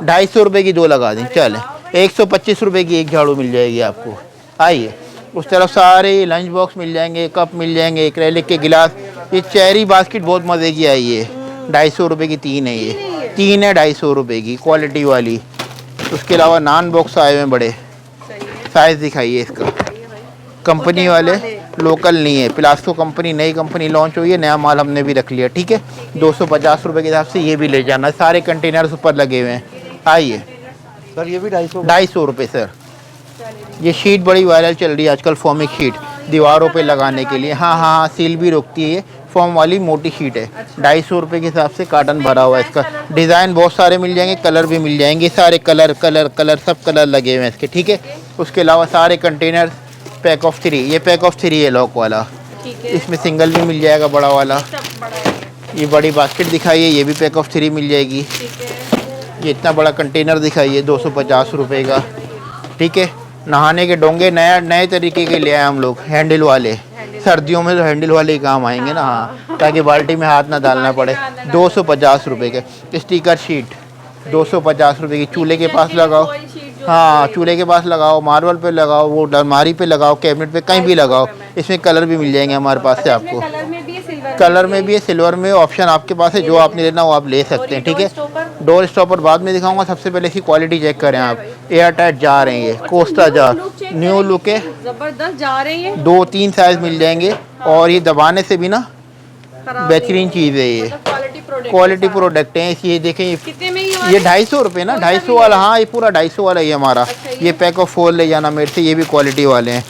250 रुपए की दो लगा दी, चल 125 रुपए की एक झाड़ू मिल जाएगी आपको। आइए उस तरफ सारे लंच बॉक्स मिल जाएंगे, कप मिल जाएंगे, एक्रेलिक के गिलास। ये चेरी बास्केट बहुत मज़े की आई है, 250 रुपए की तीन है, ये तीन है 250 रुपए की, क्वालिटी वाली। उसके अलावा नान बॉक्स आए हुए हैं बड़े, साइज़ दिखाइए इसका। कंपनी वाले, लोकल नहीं है, प्लास्को कंपनी, नई कंपनी लॉन्च हुई है, नया माल हमने भी रख लिया, ठीक है। 250 रुपए के हिसाब से ये भी ले जाना। सारे कंटेनर्स ऊपर लगे हुए हैं। आइए सर ये भी 250 रुपये सर। ये शीट बड़ी वायरल चल रही है आजकल, फोमिक शीट दीवारों पे लगाने के लिए। हाँ, सील भी रोकती है, फोम वाली मोटी शीट है। 250 रुपये के हिसाब से कार्टन भरा हुआ है इसका। डिज़ाइन बहुत सारे मिल जाएंगे, कलर भी मिल जाएंगे, सारे कलर सब कलर लगे हुए हैं इसके, ठीक है। उसके अलावा सारे कंटेनर पैक ऑफ 3, ये पैक ऑफ 3 है लॉक वाला, इसमें सिंगल भी मिल जाएगा बड़ा वाला। ये बड़ी बास्केट दिखाइए, ये भी पैक ऑफ 3 मिल जाएगी। ये इतना बड़ा कंटेनर दिखाइए 250 रुपए का, ठीक है। नहाने के डोंगे नए तरीके के ले आए हम लोग, हैंडल वाले। सर्दियों में तो हैंडल वाले ही काम आएंगे ना, हाँ, ताकि बाल्टी में हाथ ना डालना पड़े। 250 रुपए के। स्टिकर शीट 250 रुपए की, चूल्हे के पास लगाओ, हाँ चूल्हे के पास लगाओ, मार्बल पे लगाओ, वो अलमारी पे लगाओ, कैबिनेट पे कहीं भी लगाओ। इसमें कलर भी मिल जाएंगे हमारे पास से आपको, कलर में भी है, सिल्वर में ऑप्शन आपके पास है, जो आपने लेना वो आप ले सकते हैं, ठीक है। डोर स्टॉपर बाद में दिखाऊंगा, सबसे पहले इसकी क्वालिटी चेक करें आप। एयर टाइट जार है ये, कोस्टा जार, न्यू लुक है, जबरदस्त जा रही है। 2-3 साइज मिल जाएंगे, और ये दबाने से भी ना बेहतरीन चीज़ है ये, क्वालिटी प्रोडक्ट है। ये देखें, कितने में ये 250 रुपये ना, 250 वाला, हाँ ये पूरा 250 वाला ही हमारा। ये पैक ऑफ 4 ले जाना मेरे से, ये भी क्वालिटी वाले हैं,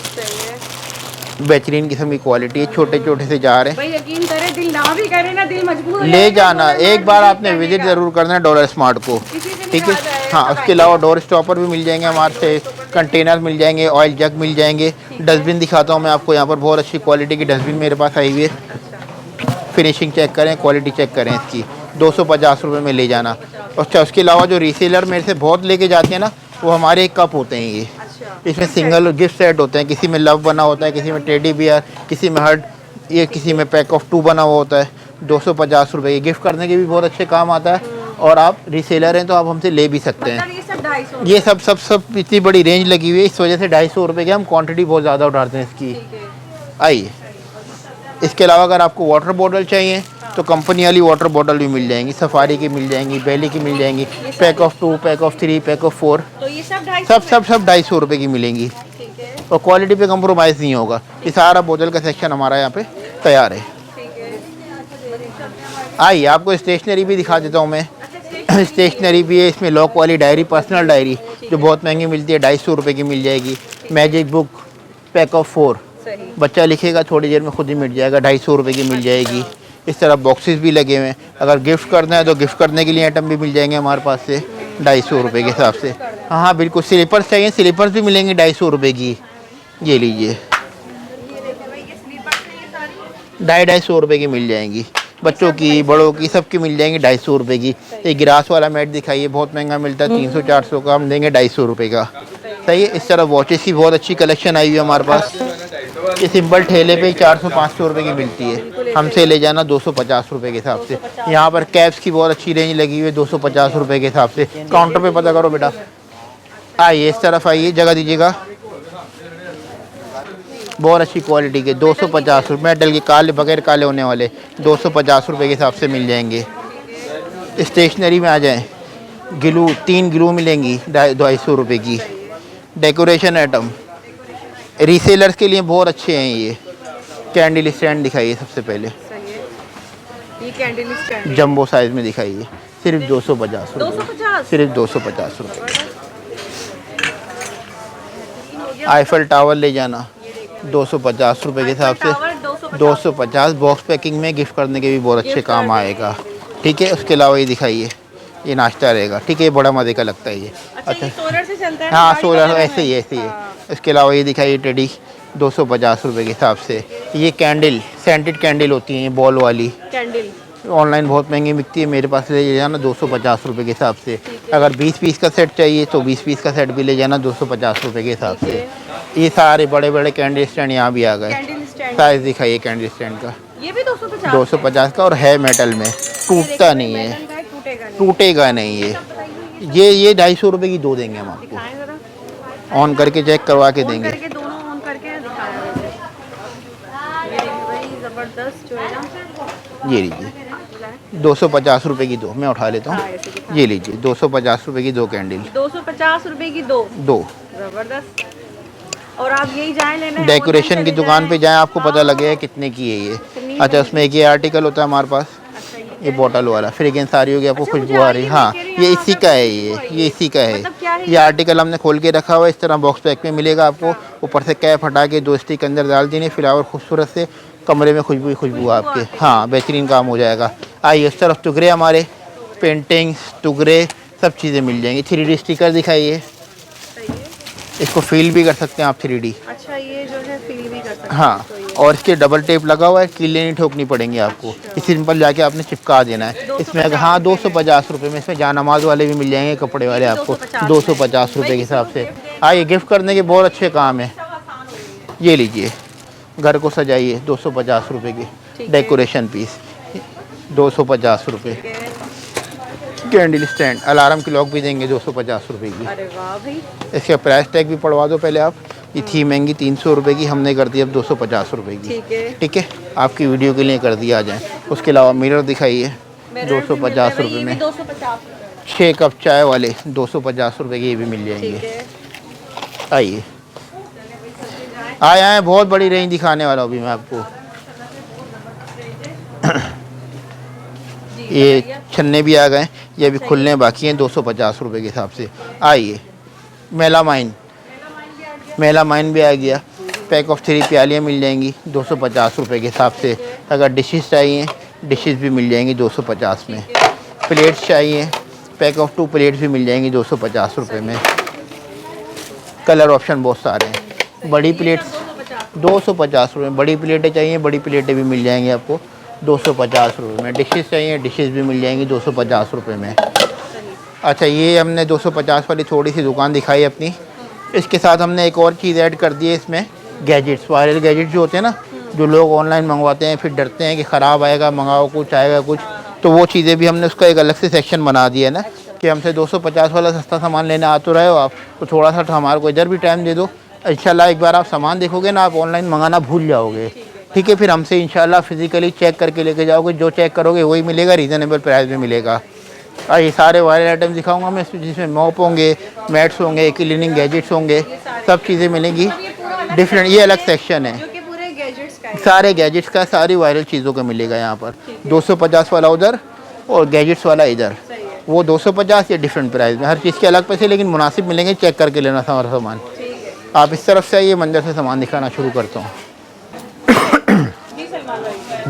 बेहतरीन किस्म की क्वालिटी है। छोटे छोटे से जा रहे हैं, भाई यकीन करे, दिल ना भी करे ना, दिल मजबूर हो ले जाएगा, जाना। डोर एक स्मार्ट बार विजिट आपने करने विजिट का। ज़रूर करना है डॉलर स्मार्ट को, इसी से ठीक है। निकाल जाएगा, हाँ उसके अलावा डोर स्टॉपर भी मिल जाएंगे हमारे से, कंटेनर मिल जाएंगे, ऑयल जग मिल जाएंगे। डस्टबिन दिखाता हूँ मैं आपको, यहाँ पर बहुत अच्छी क्वालिटी की डस्टबिन मेरे पास आई हुई है। फिनिशिंग चेक करें, क्वालिटी चेक करें इसकी, 250 रुपये में ले जाना। अच्छा उसके अलावा जो रीसेलर मेरे से बहुत लेके जाते हैं ना, वो हमारे कप होते हैं ये, इसमें सिंगल गिफ्ट सेट होते हैं। किसी में लव बना होता है, किसी में टेडी बियर, किसी में हर्ट, ये किसी में पैक ऑफ 2 बना हुआ होता है। 250 रुपये, गिफ्ट करने के भी बहुत अच्छे काम आता है, और आप रीसेलर हैं तो आप हमसे ले भी सकते हैं। ये सब 250 ये सब इतनी बड़ी रेंज लगी हुई है, इस वजह से 250 रुपये की हम क्वांटिटी बहुत ज़्यादा उठाते हैं इसकी। आइए इसके अलावा अगर आपको वाटर बॉटल चाहिए तो कंपनी वाली वाटर बॉटल भी मिल जाएंगी, सफारी की मिल जाएंगी, बेली की मिल जाएंगी, pack of 2, pack of 3, pack of 4, तो ये सब 250 सब 250 रुपये की मिलेंगी, ठीक है, और क्वालिटी पे कंप्रोमाइज़ नहीं होगा। ये सारा बोतल का सेक्शन हमारा यहाँ पे तैयार है। ठीक है। आइए आपको स्टेशनरी भी दिखा देता हूँ मैं। स्टेशनरी भी है, इसमें लॉक वाली डायरी, पर्सनल डायरी जो बहुत महंगी मिलती है, 250 रुपये की मिल जाएगी। मैजिक बुक पैक ऑफ 4, सही, बच्चा लिखेगा थोड़ी देर में खुद ही मिट जाएगा, 250 रुपये की मिल जाएगी। इस तरह बॉक्सेस भी लगे हुए हैं। अगर गिफ्ट करना है तो गिफ्ट करने के लिए आइटम भी मिल जाएंगे हमारे पास से 250 रुपये के हिसाब से। हाँ हाँ बिल्कुल, स्लीपर्स चाहिए, स्लीपर्स भी मिलेंगे 250 रुपये की। ये लीजिए 250 रुपये की मिल जाएंगी, बच्चों की बड़ों की सबकी मिल जाएंगी 250 रुपये की। एक गिरास वाला मैट दिखाइए, बहुत महंगा मिलता है 300-400 का, हम देंगे 250 रुपये का। सही है। इस तरह वॉचेस की बहुत अच्छी कलेक्शन आई हुई है हमारे पास। ये सिंपल ठेले पे 400-500 रुपये की मिलती है, हमसे ले जाना 250 रुपये के हिसाब से। यहाँ पर कैप्स की बहुत अच्छी रेंज लगी हुई है 250 रुपये के हिसाब से। काउंटर पे पता करो बेटा। आइए इस तरफ आइए, जगह दीजिएगा। बहुत अच्छी क्वालिटी के 250 रुपये, मेटल के काले बगैर काले होने वाले 250 रुपये के हिसाब से मिल जाएंगे। स्टेशनरी में आ जाएं, ग्लू 3 ग्लू मिलेंगी 250 रुपये की। डेकोरेशन आइटम रीसेलर्स के लिए बहुत अच्छे हैं ये। कैंडल स्टैंड दिखाइए सबसे पहले, ये कैंडल स्टैंड जंबो साइज में दिखाइए, सिर्फ 250 रुपये, 250 सिर्फ 250 रुपये। आईफल टावर ले जाना 250 रुपये के हिसाब से, 250। बॉक्स पैकिंग में गिफ्ट करने के भी बहुत अच्छे काम आएगा। ठीक है। उसके अलावा ये दिखाइए, ये नाश्ता रहेगा। ठीक है, ये बड़ा मज़े का लगता है ये। अच्छा, ये सोलर से चलता है? हाँ सोलर, ऐसे ही ऐसे ही है। इसके अलावा ये दिखाइए टेडी 250 रुपये के हिसाब से। ये कैंडल, सेंटेड कैंडल होती हैं बॉल वाली, कैंडल ऑनलाइन बहुत महंगी बिकती है, मेरे पास ले जाना 250 रुपये के हिसाब से। अगर 20 पीस का सेट चाहिए तो 20 पीस का सेट भी ले जाना 250 रुपये के हिसाब से। ये सारे बड़े बड़े कैंडल स्टैंड यहाँ भी आ गए। साइज़ दिखाइए कैंडल स्टैंड का, ये भी 250 250 का, और है मेटल में, टूटता नहीं है, टूटेगा नहीं ये। ये 250 रुपये की 2 देंगे हम आपको, ऑन करके चेक करवा के देंगे। दोनों ऑन करके दिखाया भाई, जबरदस्त जो है ना। ये लीजिए 250 रुपये की 2, मैं उठा लेता हूँ। ये लीजिए 250 रुपये की 2 कैंडल, 250 रुपए की 2। जबरदस्त। और आप यही जाएं लेने, डेकोरेशन की दुकान पे जाएं, आपको पता लगेगा कितने की है ये। अच्छा, उसमें एक ये आर्टिकल होता है हमारे पास, ये बोतल वाला फ्रेगरेंस आ रही होगी आपको, खुशबू आ रही है। हाँ ये इसी का है, ये इसी का है। ये आर्टिकल हमने खोल के रखा हुआ है, इस तरह बॉक्स पैक में मिलेगा आपको। ऊपर से कैप हटा के 2 स्टिक अंदर डाल देने, फ्लावर खूबसूरत से, कमरे में खुशबू आपके। हाँ बेहतरीन काम हो जाएगा। आइए इस तरफ टुकड़े, हमारे पेंटिंग्स टुकड़े सब चीज़ें मिल जाएंगी। 3D स्टिकर दिखाइए, इसको फील भी कर सकते हैं आप 3D। अच्छा, ये जो है फील भी कर सकते हैं। हाँ, और इसके डबल टेप लगा हुआ है, कीलें नहीं ठोकनी पड़ेंगी आपको, सिंपल जाके आपने चिपका देना है इसमें। हाँ 250 रुपये में इसमें जानमाज वाले भी मिल जाएंगे, कपड़े वाले आपको 250 रुपये के हिसाब से। आइए गिफ्ट करने के बहुत अच्छे काम है। ये लीजिए, घर को सजाइए 250 रुपये की डेकोरेशन पीस, 250 रुपये। कैंडल स्टैंड, अलार्म की लॉक भी देंगे 250 रुपये की। अरे वाह भाई। इसका प्राइस टैग भी पढ़वा दो पहले आप। ये थी महंगी 300 रुपये की, हमने कर दी अब 250 रुपये की। ठीक है, आपकी वीडियो के लिए कर दिया आ जाए। उसके अलावा मिरर दिखाइए 250 रुपये में। 6 कप चाय वाले 250 रुपये के, ये भी मिल जाएंगे। आइए आए बहुत बड़ी रेंज दिखाने वाला हूँ अभी मैं आपको। ये छन्ने भी आ गए, ये भी खुलने बाकी हैं 250 रुपये के हिसाब से। आइए मेलामाइन भी आ गया। पैक ऑफ 3 प्यालियाँ मिल जाएंगी 250 रुपये के हिसाब से। अगर डिशेस चाहिए, डिशेस भी मिल जाएंगी 250 में। प्लेट्स चाहिए, पैक ऑफ 2 प्लेट्स भी मिल जाएंगी 250 रुपये में। कलर ऑप्शन बहुत सारे हैं। बड़ी प्लेट्स 250 रुपये, बड़ी प्लेटें चाहिए, बड़ी प्लेटें भी मिल जाएंगी आपको 250 रुपये में। डिशेस चाहिए, डिशेस भी मिल जाएंगी 250 रुपये में। अच्छा, ये हमने 250 वाली थोड़ी सी दुकान दिखाई अपनी। इसके साथ हमने एक और चीज़ ऐड कर दी है इसमें, गैजेट्स, वायरल गैजेट्स जो होते हैं ना, जो लोग ऑनलाइन मंगवाते हैं फिर डरते हैं कि ख़राब आएगा, मंगाओ कुछ आएगा कुछ, तो वो चीज़ें भी हमने उसका एक अलग से सेक्शन बना दिया है ना, कि हमसे 250 वाला सस्ता सामान लेने आ तो रहे हो आप, तो थोड़ा सा हमारे को इधर भी टाइम दे दो। इंशाल्लाह एक बार आप सामान देखोगे ना, आप ऑनलाइन मंगाना भूल जाओगे। ठीक है, फिर हमसे इंशाल्लाह फिज़िकली चेक करके लेके जाओगे, जो चेक करोगे वही मिलेगा, रीज़नेबल प्राइस में मिलेगा। और ये सारे वायरल आइटम दिखाऊंगा मैं, जिसमें मॉप होंगे, मैट्स होंगे, क्लीनिंग गैजेट्स होंगे, सब चीज़ें मिलेंगी डिफरेंट। ये अलग सेक्शन है, सारे गैजेट्स का, सारी वायरल चीज़ों का मिलेगा यहाँ पर। 250 वाला उधर और गैजेट्स वाला इधर, वो 250, ये डिफरेंट प्राइस में, हर चीज़ के अलग पैसे लेकिन मुनासिब मिलेंगे। चेक करके लेना सारा सामान। आप इस तरफ से आइए, मंदिर से सामान दिखाना शुरू करता हूँ।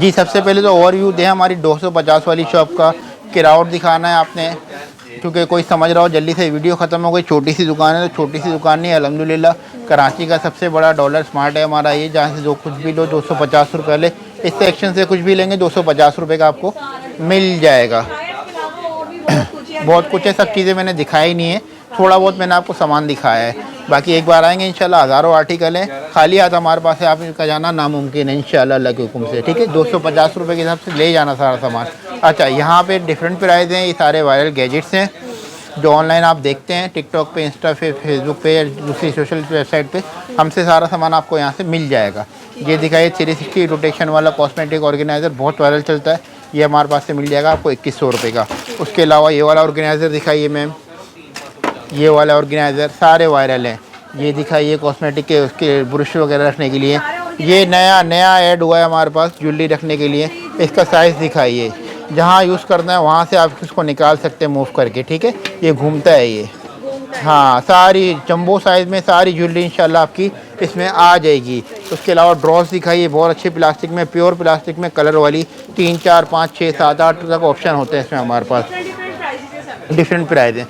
जी सबसे पहले तो ओवरव्यू दें हमारी 250 वाली शॉप का, किराउट दिखाना है आपने, क्योंकि कोई समझ रहा हो जल्दी से वीडियो ख़त्म हो गई, छोटी सी दुकान है तो छोटी सी दुकान नहीं है। अल्हम्दुलिल्लाह कराची का सबसे बड़ा डॉलर स्मार्ट है हमारा ये, जहाँ से जो कुछ भी लो 250 रुपये वाले, इस सेक्शन से कुछ भी लेंगे 250 रुपये का आपको मिल जाएगा। बहुत कुछ है, सब चीज़ें मैंने दिखाई नहीं है, थोड़ा बहुत मैंने आपको सामान दिखाया है, बाकी एक बार आएंगे इंशाल्लाह हज़ारों आर्टिकल हैं, खाली हाथ हमारे पास है, आप इनका जाना नामुमकिन है इंशाल्लाह अल्लाह के हुक्म से, ठीक है। 250 रुपये के हिसाब से ले जाना सारा सामान। अच्छा, यहाँ पे डिफरेंट प्राइस हैं, ये सारे वायरल गैजेट्स हैं जो ऑनलाइन आप देखते हैं टिकटॉक पे, इंस्टा पे, फेसबुक पे या दूसरी सोशल वेबसाइट पे, हमसे सारा सामान आपको यहाँ से मिल जाएगा। ये दिखाइए 360 रोटेशन वाला कॉस्मेटिक ऑर्गेनाइज़र, बहुत वायरल चलता है, ये हमारे पास से मिल जाएगा आपको 2100 रुपये का। उसके अलावा ये वाला ऑर्गेनाइज़र दिखाइए मैम, ये वाला ऑर्गेनाइज़र सारे वायरल हैं। ये दिखाइए कॉस्मेटिक के उसके ब्रश वगैरह रखने के लिए, ये नया ऐड हुआ है हमारे पास ज्वेलरी रखने के लिए। इसका साइज़ दिखाइए, जहाँ यूज़ करना है वहाँ से आप इसको निकाल सकते हैं मूव करके, ठीक है। ये घूमता है ये, हाँ, सारी जंबो साइज़ में सारी ज्वेलरी इंशाल्लाह आपकी इसमें आ जाएगी। उसके अलावा ड्रॉस दिखाइए, बहुत अच्छे प्लास्टिक में, प्योर प्लास्टिक में, कलर वाली, 3, 4, 5, 6, 7, 8 तक ऑप्शन होते हैं इसमें हमारे पास, डिफरेंट प्राइस है।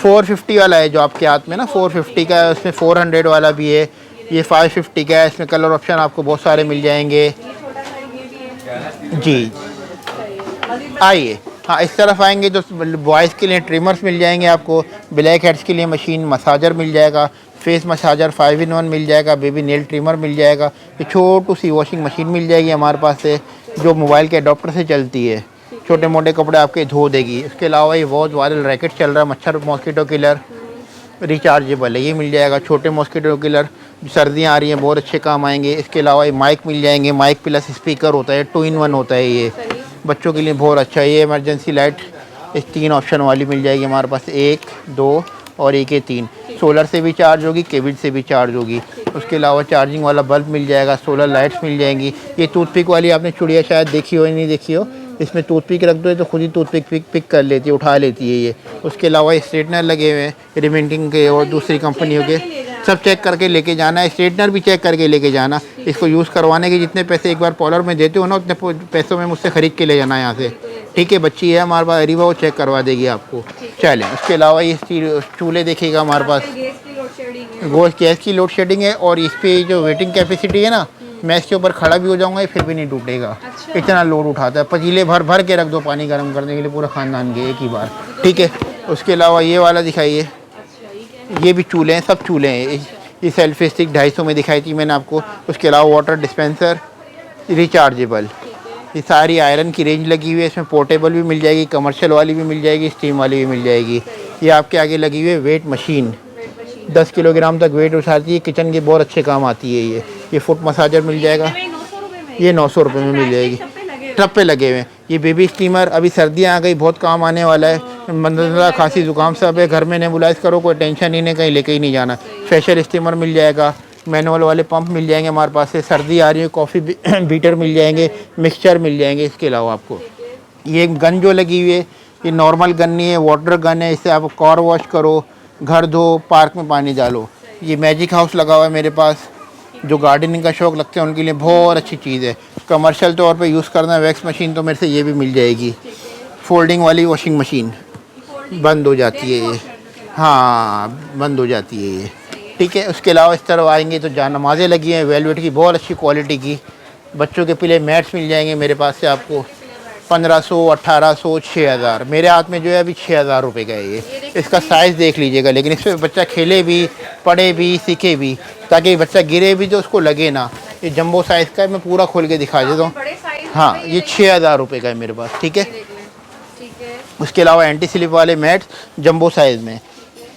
450 वाला है जो आपके हाथ में ना, 450 का है, उसमें 400 वाला भी है, ये 550 का है, इसमें कलर ऑप्शन आपको बहुत सारे मिल जाएंगे जी। आइए, हाँ इस तरफ आएंगे तो बॉयज़ के लिए ट्रिमर्स मिल जाएंगे आपको, ब्लैक हेड्स के लिए मशीन, मसाजर मिल जाएगा, फेस मसाजर 5 in 1 मिल जाएगा, बेबी नेल ट्रिमर मिल जाएगा, ये छोटू सी वॉशिंग मशीन मिल जाएगी हमारे पास से जो मोबाइल के अडोप्टर से चलती है, छोटे मोटे कपड़े आपके धो देगी। इसके अलावा ये बहुत वायरल रैकेट चल रहा है, मच्छर मॉस्किटो किलर, रिचार्जेबल है, ये मिल जाएगा, छोटे मॉस्किटो किलर, सर्दियाँ आ रही हैं बहुत अच्छे काम आएंगे। इसके अलावा ये माइक मिल जाएंगे, माइक प्लस स्पीकर होता है, 2 in 1 होता है, ये बच्चों के लिए बहुत अच्छा है। ये इमरजेंसी लाइट इस 3 ऑप्शन वाली मिल जाएगी हमारे पास, 1, 2 और 1 3, सोलर से भी चार्ज होगी, केबिल से भी चार्ज होगी। उसके अलावा चार्जिंग वाला बल्ब मिल जाएगा, सोलर लाइट्स मिल जाएंगी। ये टूथपिक वाली आपने चुड़िया शायद देखी हो या नहीं देखी हो, इसमें टूथपिक रख दो तो खुद ही टूथपिक पिक कर लेती है, उठा लेती है ये। उसके अलावा स्ट्रेटनर लगे हुए हैं रिमेंटिंग के और दूसरी कंपनियों के, सब चेक करके लेके जाना है, स्ट्रेटनर भी चेक करके लेके जाना। इसको यूज़ करवाने के जितने पैसे एक बार पार्लर में देते हो ना, उतने पैसों में मुझसे ख़रीद के ले जाना है यहाँ से, ठीक है। बच्ची है हमारे पास अरीबा, वो चेक करवा देगी आपको। चलें, उसके अलावा ये चूल्हे देखिएगा हमारे पास, गैस की लोड शेडिंग है, और इस पर जो वेटिंग कैपेसिटी है ना, मैं इसके ऊपर खड़ा भी हो जाऊंगा फिर भी नहीं टूटेगा, इतना लोड उठाता है। पतीले भर भर के रख दो पानी गर्म करने के लिए पूरा ख़ानदान के एक ही बार, ठीक है। उसके अलावा ये वाला दिखाइए, ये भी चूल्हे हैं, सब चूल्हे हैं। ये सेल्फी स्टिक 250 में दिखाई थी मैंने आपको। उसके अलावा वाटर डिस्पेंसर रिचार्जेबल, ये सारी आयरन की रेंज लगी हुई है, इसमें पोर्टेबल भी मिल जाएगी, कमर्शियल वाली भी मिल जाएगी, स्टीम वाली भी मिल जाएगी। ये आपके आगे लगी हुई है वेट मशीन, 10 किलोग्राम तक वेट उठाती है, किचन के बहुत अच्छे काम आती है ये फुट मसाजर मिल जाएगा, ये 900 रुपये में मिल जाएगी, ट्रप पे लगे हुए हैं। ये बेबी स्टीमर, अभी सर्दियाँ आ गई, बहुत काम आने वाला है, मंदला खांसी जुकाम सब है, घर में नेबुलाइज करो, कोई टेंशन ही नहीं, कहीं लेके ही नहीं जाना। फेशियल स्टीमर मिल जाएगा, मैनुअल वाले पंप मिल जाएंगे हमारे पास से, सर्दी आ रही है कॉफ़ी बीटर मिल जाएंगे, मिक्सचर मिल जाएंगे। इसके अलावा आपको ये गन जो लगी हुई है, ये नॉर्मल गन नहीं है, वाटर गन है, इससे आप कार वॉश करो, घर धो, पार्क में पानी डालो। ये मैजिक हाउस लगा हुआ है मेरे पास, जो गार्डनिंग का शौक़ लगता है उनके लिए बहुत अच्छी चीज़ है। कमर्शियल तौर पे यूज़ करना है वैक्स मशीन, तो मेरे से ये भी मिल जाएगी। फोल्डिंग वाली वॉशिंग मशीन बंद हो जाती है ये, हाँ बंद हो जाती है ये, ठीक है। उसके अलावा इस तरह आएंगे तो जानमाज़ें लगी हैं वेलवेट की, बहुत अच्छी क्वालिटी की। बच्चों के प्ले मैट्स मिल जाएंगे मेरे पास से आपको 1500, 1800, 6000। मेरे हाथ में जो है अभी 6000 रुपये का है ये। इसका साइज़ देख लीजिएगा, लेकिन इस पर बच्चा खेले भी, पढ़े भी, सीखे भी, ताकि बच्चा गिरे भी तो उसको लगे ना। ये जंबो साइज़ का है, मैं पूरा खोल के दिखा देता हूँ। हाँ, ये 6000 रुपये का है मेरे पास, ठीक है। उसके अलावा एंटी स्लिप वाले मैट्स जंबो साइज़ में,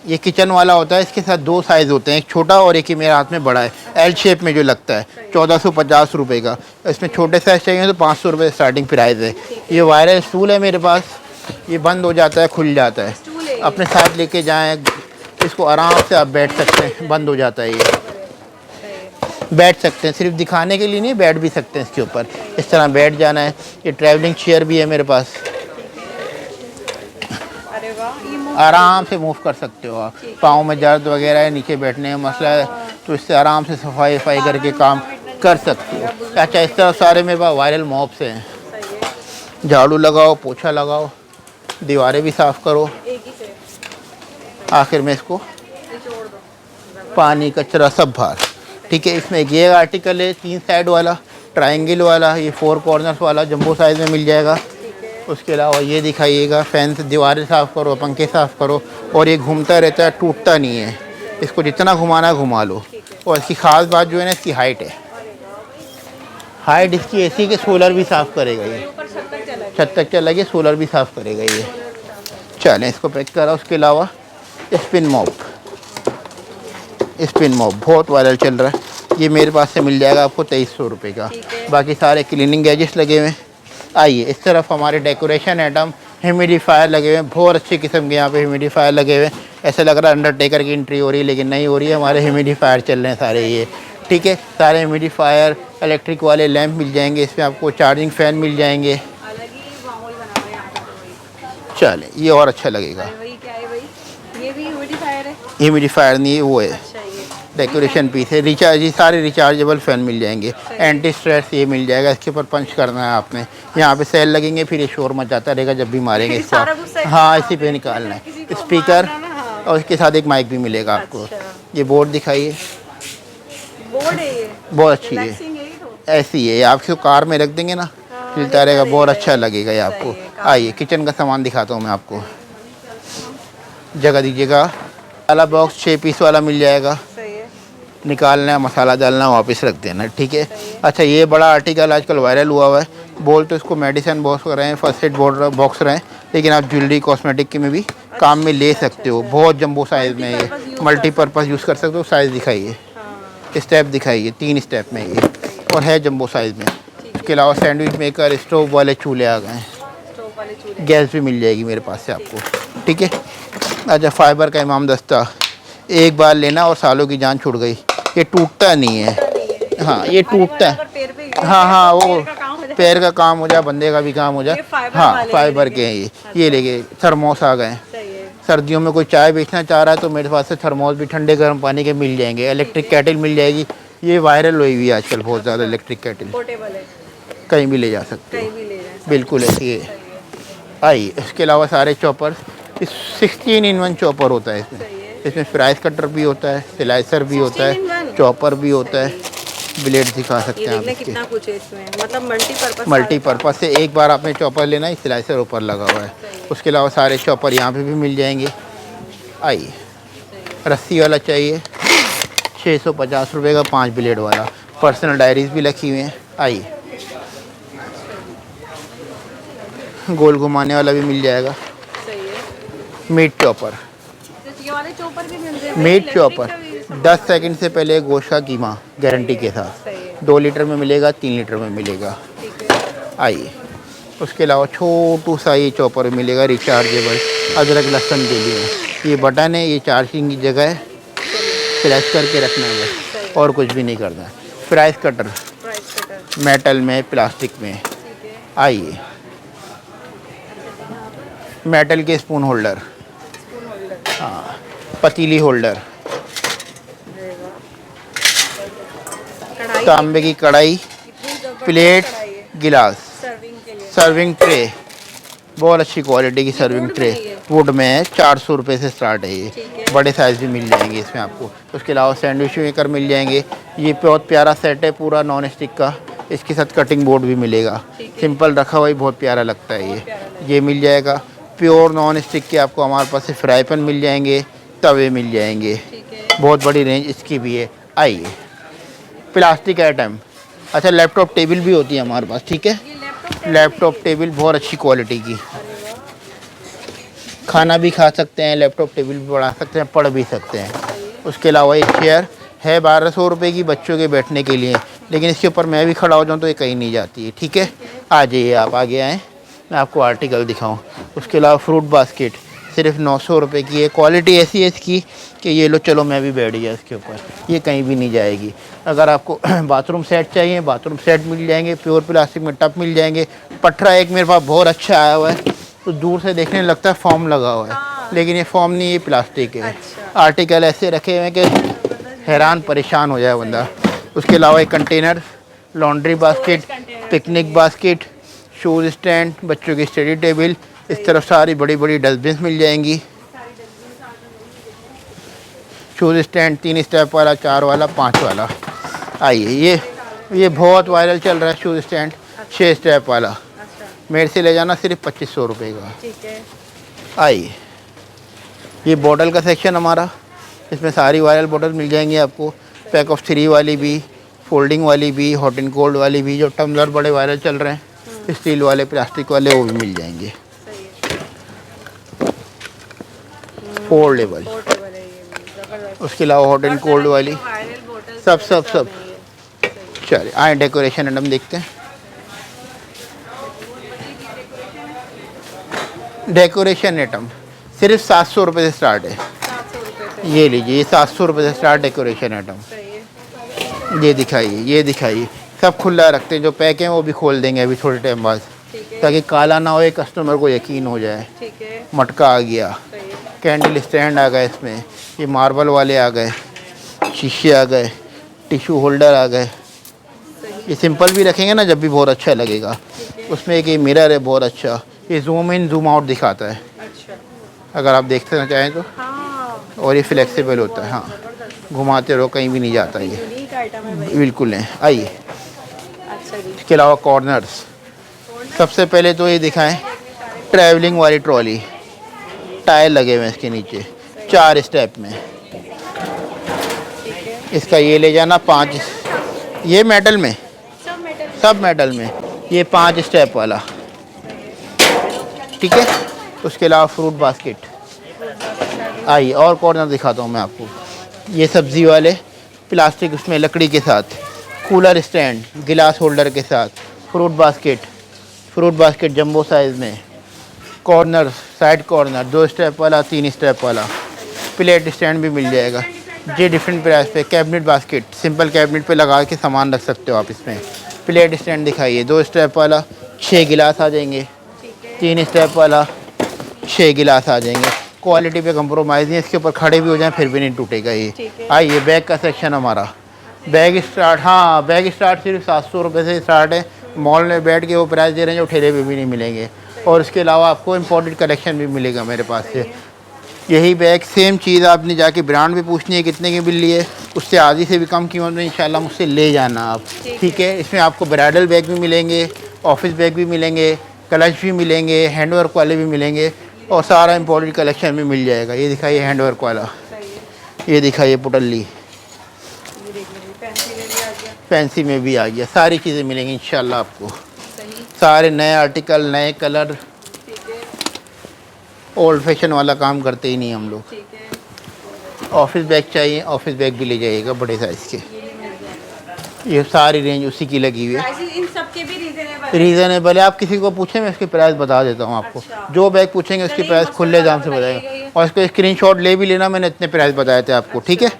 ये किचन वाला होता है, इसके साथ 2 साइज़ होते हैं, एक छोटा और एक ही मेरे हाथ में बड़ा है, एल शेप में जो लगता है, 1450 रुपये का। इसमें छोटे साइज़ चाहिए तो 500 रुपये स्टार्टिंग प्राइस है। ये वायरल स्टूल है मेरे पास, ये बंद हो जाता है, खुल जाता है, अपने साथ लेके जाएँ, इसको आराम से आप बैठ सकते हैं, बंद हो जाता है, ये बैठ सकते हैं, सिर्फ दिखाने के लिए नहीं, बैठ भी सकते हैं इसके ऊपर, इस तरह बैठ जाना है। ये ट्रैवलिंग चेयर भी है मेरे पास, आराम से मूव कर सकते हो आप। पाँव में दर्द वगैरह है, नीचे बैठने का मसला है, तो इससे आराम से सफाई करके काम कर सकते हो। अच्छा, इस तरह सारे मेरे पास वायरल मॉप्स हैं। सही है। झाड़ू लगाओ, पोछा लगाओ, दीवारें भी साफ़ करो, एक ही से आखिर में इसको निचोड़ दो। पानी कचरा सब बाहर। ठीक है, इसमें ये आर्टिकल है 3 साइड वाला, ट्रायंगल वाला, ये 4 कॉर्नर्स वाला जंबो साइज़ में मिल जाएगा। ठीक है। उसके अलावा ये दिखाइएगा, फैन से दीवारें साफ़ करो, पंखे साफ़ करो, और ये घूमता रहता है, टूटता नहीं है। इसको जितना घुमाना घुमा लो। और इसकी ख़ास बात जो है ना, इसकी हाइट है। हाइट इसकी ऐसी कि सोलर भी साफ़ करेगा ये, ऊपर छत तक चला छत तक चला गया, सोलर भी साफ़ करेगा ये। चलें, इसको पैक करा। उसके अलावा स्पिन मॉप, स्पिन मॉप बहुत वायरल चल रहा है। ये मेरे पास से मिल जाएगा आपको 2300 रुपये का। बाकी सारे क्लीनिंग गैजेट्स लगे हुए हैं। आइए इस तरफ हमारे डेकोरेशन आइटम, ह्यूमिडिफायर लगे हुए हैं, बहुत अच्छे किस्म के यहाँ पे ह्यूमिडिफायर लगे हुए हैं। ऐसा लग रहा है अंडरटेकर की एंट्री हो रही है, लेकिन नहीं हो रही है। हमारे ह्यूमिडिफायर चल रहे हैं सारे ये। ठीक है, सारे ह्यूमिडिफायर, इलेक्ट्रिक वाले लैंप मिल जाएंगे, इसमें आपको चार्जिंग फ़ैन मिल जाएंगे। अलग ही माहौल बना हुआ है यहाँ पर। वही चलें, ये और अच्छा लगेगा। वही क्या है भाई, ये भी ह्यूमिडिफायर है। ह्यूमिडिफायर नहीं है, वो है अच्छा, ये डेकोरेशन पीस है। रिचार्ज, ये सारे रिचार्जेबल फ़ैन मिल जाएंगे। एंटी स्ट्रेस ये मिल जाएगा। इसके ऊपर पंच करना है आपने, यहाँ पे सेल लगेंगे, फिर ये शोर मचाता रहेगा जब भी मारेंगे इसको। सारा कुछ सेट हाँ, इसी पे निकालना है। किसी को स्पीकर मारना ना, हाँ। और इसके साथ एक माइक भी मिलेगा आपको। अच्छा। ये बोर्ड दिखाइए, बोर्ड है ये, बहुत अच्छी है। रिलैक्सिंग है ये तो। ऐसी है, आप इसको कार में रख देंगे ना, चलता रहेगा, बहुत अच्छा लगेगा ये आपको। आइए किचन का सामान दिखाता हूँ मैं आपको। जगह दीजिएगा। वाला बॉक्स 6 पीस वाला मिल जाएगा। सही है। निकालना है, मसाला डालना, वापस रख देना। ठीक है। अच्छा, ये बड़ा आर्टिकल आजकल वायरल हुआ हुआ है। बोल तो इसको मेडिसिन बॉक्स रहे हैं, फर्स्ट एड बॉक्स रहे हैं, लेकिन आप ज्वेलरी कॉस्मेटिक के में भी काम में ले सकते हो। बहुत जंबो साइज़ में ये, मल्टीपर्पज़ यूज़ कर सकते हो। साइज़ दिखाइए, स्टेप दिखाइए, 3 स्टेप में ये, और है जंबो साइज़ में। इसके अलावा सैंडविच मेकर, स्टोव वाले चूल्हे आ गए हैं, स्टोव वाले चूल्हे। गैस भी मिल जाएगी मेरे पास से आपको। ठीक है। अच्छा, फाइबर का इमाम दस्ता, एक बार लेना और सालों की जान छुट गई। ये टूटता नहीं है। हाँ, ये टूटता है। पैर पे हाँ, वो का काम हो जाए। पैर का काम हो जाए, बंदे का भी काम हो जाए। ये फाइबर हाँ, वाले फाइबर के हैं ये लेके। थर्मोस आ गए। सही है। सर्दियों में कोई चाय बेचना चाह रहा है तो मेरे पास से थर्मोस भी ठंडे गर्म पानी के मिल जाएंगे। इलेक्ट्रिक केटल मिल जाएगी, ये वायरल हुई हुई है आजकल बहुत ज़्यादा। इलेक्ट्रिक केटल पोर्टेबल है, कहीं भी ले जा सकते कहीं हो, भी ले जाए। बिल्कुल ऐसी है। आइए, इसके अलावा सारे चॉपर, 16-in-1 चॉपर होता है इसमें। इसमें फ्राइज कटर भी होता है, स्लाइसर भी होता है, 16-in-1? चॉपर भी होता है, ब्लेड दिखा सकते ये हैं देख आप ले इसके। कितना कुछ है इसमें, मतलब मल्टीपर्पज। मल्टीपर्पज़ से एक बार आपने चॉपर लेना है, स्लाइसर ऊपर लगा हुआ है। उसके अलावा सारे चॉपर यहाँ पे भी मिल जाएंगे। आइए, रस्सी वाला चाहिए 650 रुपये का, 5 ब्लेड वाला। पर्सनल डायरीज भी रखी हुई हैं। आइए, गोल घुमाने वाला भी मिल जाएगा। सही है। मीट चॉपर, ये वाले चॉपर भी मिल रहे हैं। मीट चॉपर 10 सेकंड से पहले गोश्त का कीमा गारंटी के साथ। सही है। 2 लीटर में मिलेगा, 3 लीटर में मिलेगा। ठीक है। आइए, उसके अलावा छोटू सा ये चॉपर मिलेगा, रिचार्जेबल, अदरक लहसुन के लिए। ये बटन है, ये चार्जिंग की जगह है, प्रेस करके रखना है बस, और कुछ भी नहीं करना है। Fries cutter, price cutter. Metal में, प्लास्टिक में। ठीक है। आइए, मेटल के स्पून होल्डर, स्पून होल्डर। हाँ, पतीली होल्डर, कढ़ाई। तांबे की कढ़ाई, कितनी जबरदस्त प्लेट, कढ़ाई है गिलास, सर्विंग के लिए। सर्विंग ट्रे, बहुत अच्छी क्वालिटी की सर्विंग ट्रे, वुड में है। 400 रुपये से स्टार्ट है ये। बड़े साइज़ भी मिल जाएंगे इसमें आपको। उसके अलावा सैंडविच मेकर मिल जाएंगे। ये बहुत प्यारा सेट है पूरा नॉन स्टिक का। इसके साथ कटिंग बोर्ड भी मिलेगा। सिंपल रखा हुआ ही बहुत प्यारा लगता है ये मिल जाएगा। प्योर नॉन स्टिक के आपको हमारे पास से फ्राई पैन मिल जाएंगे, तवे मिल जाएंगे। बहुत बड़ी रेंज इसकी भी है। आइए, प्लास्टिक आइटम। अच्छा, लैपटॉप टेबल भी होती है हमारे पास। ठीक है, लैपटॉप टेबल बहुत अच्छी क्वालिटी की। खाना भी खा सकते हैं, लैपटॉप टेबल भी बढ़ा सकते हैं, पढ़ भी सकते हैं। उसके अलावा एक चेयर है 1200 रुपये की बच्चों के बैठने के लिए, लेकिन इसके ऊपर मैं भी खड़ा हो जाऊँ तो ये कहीं नहीं जाती है। ठीक है, आ जाइए, आप आगे आएँ, मैं आपको आर्टिकल दिखाऊँ। उसके अलावा फ्रूट बास्केट सिर्फ 900 रुपये की है। क्वालिटी ऐसी है इसकी कि ये लो, चलो मैं भी बैठ गया इसके ऊपर, ये कहीं भी नहीं जाएगी। अगर आपको बाथरूम सेट चाहिए, बाथरूम सेट मिल जाएंगे, प्योर प्लास्टिक में टप मिल जाएंगे। पटरा एक मेरे पास बहुत अच्छा आया हुआ है, तो दूर से देखने लगता है फॉर्म लगा हुआ है, लेकिन ये फॉर्म नहीं, ये प्लास्टिक है। आर्टिकल ऐसे रखे हुए हैं कि हैरान परेशान हो जाए बंदा। उसके अलावा एक container, laundry basket, picnic basket, shoes stand, बच्चों की स्टडी टेबल, इस तरफ सारी बड़ी बड़ी डस्टबिन मिल जाएंगी। शूज़ स्टैंड 3 स्टेप वाला, 4 वाला, 5 वाला। आइए, ये बहुत वायरल चल रहा है शूज़ स्टैंड 6 स्टेप वाला। मेरे से ले जाना सिर्फ 2500 रुपये का। ठीक है। आइए, ये बॉटल का सेक्शन हमारा, इसमें सारी वायरल बॉटल मिल जाएंगी आपको। पैक ऑफ 3 वाली भी, फोल्डिंग वाली भी, हॉट एंड कोल्ड वाली भी, जो टम्बलर बड़े वायरल चल रहे हैं स्टील वाले, प्लास्टिक वाले, वो भी मिल जाएंगे। फोल्डेबल, उसके अलावा हॉट एंड कोल्ड वाली, सब सब सब। चलिए आए डेकोरेशन आइटम देखते हैं। डेकोरेशन आइटम सिर्फ 700 रुपये से स्टार्ट है। ये लीजिए, ये 700 रुपये से स्टार्ट डेकोरेशन आइटम। ये दिखाइए, ये दिखाइए, सब खुला रखते हैं। जो पैक हैं वो भी खोल देंगे अभी थोड़े टाइम बाद, ताकि काला ना हो, कस्टमर को यकीन हो जाए। मटका आ गया, कैंडल स्टैंड आ गए, इसमें ये मार्बल वाले आ गए, शीशे आ गए, टिश्यू होल्डर आ गए। ये सिंपल भी रखेंगे ना जब भी बहुत अच्छा लगेगा। उसमें एक ये मिरर है बहुत अच्छा, ये जूम इन जूम आउट दिखाता है। अच्छा, अगर आप देखते ना चाहें तो। और ये फ्लेक्सिबल होता है, हाँ, घुमाते रहो कहीं भी नहीं जाता ये। यूनिक आइटम है भाई। बिल्कुल है। आइए, अच्छा जी। इसके अलावा कॉर्नर्स, सबसे पहले तो ये दिखाएं ट्रैवलिंग वाली ट्रॉली, टायर लगे हुए हैं इसके नीचे 4 स्टेप में। इसका ये ले जाना 5, ये मेटल में, सब मेटल में, ये 5 स्टेप वाला। ठीक है। उसके अलावा फ्रूट बास्केट। आइए और कॉर्नर दिखाता हूँ मैं आपको। ये सब्ज़ी वाले प्लास्टिक, उसमें लकड़ी के साथ, कूलर स्टैंड गिलास होल्डर के साथ, फ्रूट बास्केट जंबो साइज़ में, कॉर्नर, साइड कॉर्नर 2 स्टेप वाला, 3 स्टेप वाला, प्लेट स्टैंड भी मिल जाएगा। ये डिफरेंट प्राइस पे। कैबिनेट बास्केट, सिंपल कैबिनेट पे लगा के सामान रख सकते हो आप इसमें। प्लेट स्टैंड दिखाइए, 2 स्टेप वाला 6 गिलास आ जाएंगे, 3 स्टेप वाला 6 गिलास आ जाएंगे। क्वालिटी पे कंप्रोमाइज़ नहीं, इसके ऊपर खड़े भी हो जाएं फिर भी नहीं टूटेगा ये। आइए, बैग का सेक्शन हमारा। बैग स्टार्ट, हाँ, बैग स्टार्ट सिर्फ 700 रुपये से स्टार्ट है। मॉल में बैठ के वो प्राइस दे रहे हैं जो ठेले पे भी नहीं मिलेंगे। और इसके अलावा आपको इम्पोर्टेड कलेक्शन भी मिलेगा मेरे पास से। यही बैग सेम चीज़ आपने जाके ब्रांड भी पूछनी है कितने की मिल रही है, उससे आधी से भी कम कीमत में इंशाल्लाह मुझसे ले जाना आप। ठीक है। इसमें आपको ब्राइडल बैग भी मिलेंगे, ऑफिस बैग भी मिलेंगे, क्लच भी मिलेंगे, हैंडवर्क वाले भी मिलेंगे, और सारा इम्पोर्टेड कलेक्शन भी मिल जाएगा। ये दिखाइए हैंडवर्क वाला, ये दिखाइए पुटल्ली, फैंसी में भी आ गया। सारी चीज़ें मिलेंगी इंशाल्लाह आपको। सारे नए आर्टिकल, नए कलर। ओल्ड फैशन वाला काम करते ही नहीं हम लोग। ऑफिस बैग चाहिए, ऑफिस बैग भी ले जाइएगा बड़े साइज़ के। ये सारी रेंज उसी की लगी हुई है। इन सब के भी रीज़नेबल है। आप किसी को पूछें मैं उसकी प्राइस बता देता हूँ आपको। जो बैग पूछेंगे उसकी प्राइस खुले दाम से बताएगा। और इसको स्क्रीनशॉट ले भी लेना, मैंने इतने प्राइस बताए थे आपको। ठीक है।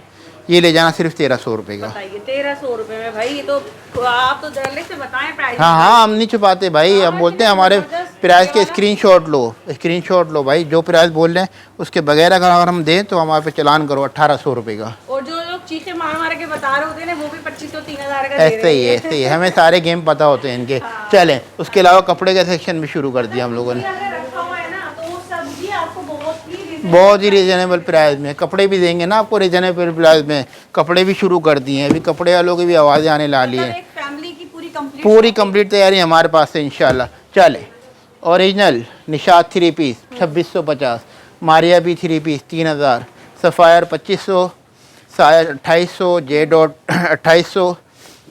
ये ले जाना सिर्फ 1300 रुपये का। 1300 रुपये में भाई, ये तो आप तो जल्दी से बताएं प्राइस। हाँ, हम नहीं छुपाते भाई, हम बोलते हैं हमारे प्राइस के स्क्रीनशॉट लो भाई। जो प्राइस बोल रहे हैं उसके बगैर अगर हम दें तो हमारे पे चलान करो 1800 रुपये का। और जो लोग चीखे मार के बता रहे होते हैं वो भी 2500-3000 का दे रहे हैं। ऐसे ही हमें सारे गेम पता होते हैं इनके। चलें, उसके अलावा कपड़े का सेक्शन भी शुरू कर दिया हम लोगों ने। बहुत ही रीजनेबल प्राइस में कपड़े भी देंगे ना आपको, रीजनेबल प्राइस में कपड़े भी शुरू कर दिए हैं। अभी कपड़े वालों की भी आवाज़ें आने ला ली है। फैमिली की पूरी कंप्लीट तैयारी हमारे पास है इंशाल्लाह। चले, ओरिजिनल निशात 3 पीस 2650, मारिया भी 3 पीस 3000, सफ़ायर 2500, साया 2800, जे डॉट 2800।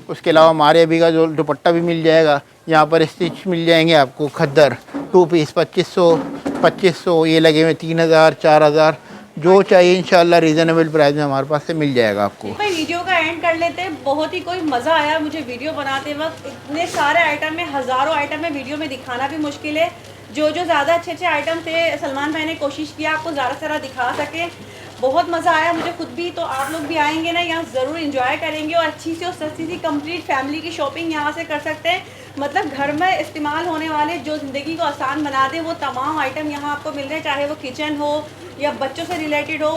उसके अलावा मारिया भी का जो दुपट्टा भी मिल जाएगा। यहाँ पर स्टिच मिल जाएंगे आपको खद्दर 2 पीस 2500, ये लगे हुए 3000, 4000, जो चाहिए इंशाल्लाह रीज़नेबल प्राइस में हमारे पास से मिल जाएगा आपको। भाई वीडियो का एंड कर लेते हैं। बहुत ही कोई मज़ा आया मुझे वीडियो बनाते वक्त। इतने सारे आइटम में, हज़ारों आइटम में वीडियो में दिखाना भी मुश्किल है। जो ज़्यादा अच्छे आइटम थे सलमान भाई ने कोशिश किया आपको ज़्यादा से ज़्यादा दिखा सके। बहुत मज़ा आया मुझे खुद भी। तो आप लोग भी आएंगे ना, यहाँ ज़रूर इंजॉय करेंगे और अच्छी सी और सस्ती सी कंप्लीट फैमिली की शॉपिंग यहाँ से कर सकते हैं। मतलब घर में इस्तेमाल होने वाले जो ज़िंदगी को आसान बना दे वो तमाम आइटम यहाँ आपको मिल रहे हैं, चाहे वो किचन हो या बच्चों से रिलेटेड हो,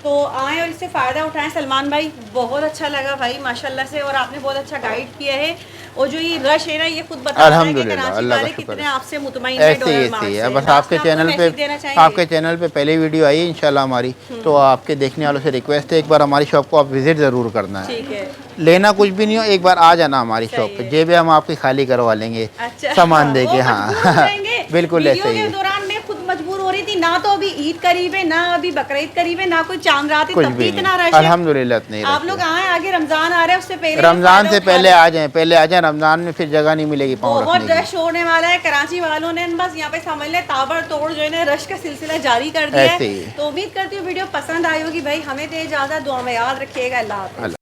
तो आए और इससे फ़ायदा उठाएं। सलमान भाई बहुत अच्छा लगा भाई माशाल्लाह से, और आपने बहुत अच्छा गाइड किया है। और जो ये रश है ना, ये खुद बता रहा है कि अल्हम्दुलिल्लाह, कराची अल्लाह का वाले शुक्र कितने है। आपसे मुतमईन है ऐसे ही डॉलर ऐसे मार्ट ही से। है। बस लास्ट आपके में आपको चैनल मैसेज देना चाहेंगे? आपके चैनल पे पहले वीडियो आई है इंशाल्लाह हमारी, तो आपके देखने वालों से रिक्वेस्ट है एक बार हमारी शॉप को आप विज़िट ज़रूर करना है। ठीक है, लेना कुछ भी नहीं हो, एक बार आ जाना हमारी सही शॉप पे, है। जेबें हम आपकी खाली करवा लेंगे अच्छा सामान दे वो के। मजबूर हो हाँ जाएंगे। बिल्कुल वीडियो ऐसे ही के है। दौरान मैं खुद मजबूर हो रही थी, ना तो अभी ईद करीब है, ना अभी बकरीद करीब है, ना कोई चांद रात है, कुछ तब भी इतना नहीं, रश है। अल्हम्दुलिल्लाह नहीं आप लोग आए, आगे रमजान आ रहे हैं, उससे पहले रमज़ान से पहले आ जाएं, पहले आ जाएं। रमज़ान में फिर जगह नहीं मिलेगी पाँव बहुत रखने की। रश होने वाला है। कराची वालों ने बस यहाँ पे समझ ले ताबड़तोड़ जो है ना रश का सिलसिला जारी कर दिया ऐसे है। ही। तो उम्मीद करती हूँ वीडियो पसंद आई होगी भाई। हमें तो इजाज़त, दुआ में याद रखिएगा। अल्लाह हाफ़िज़।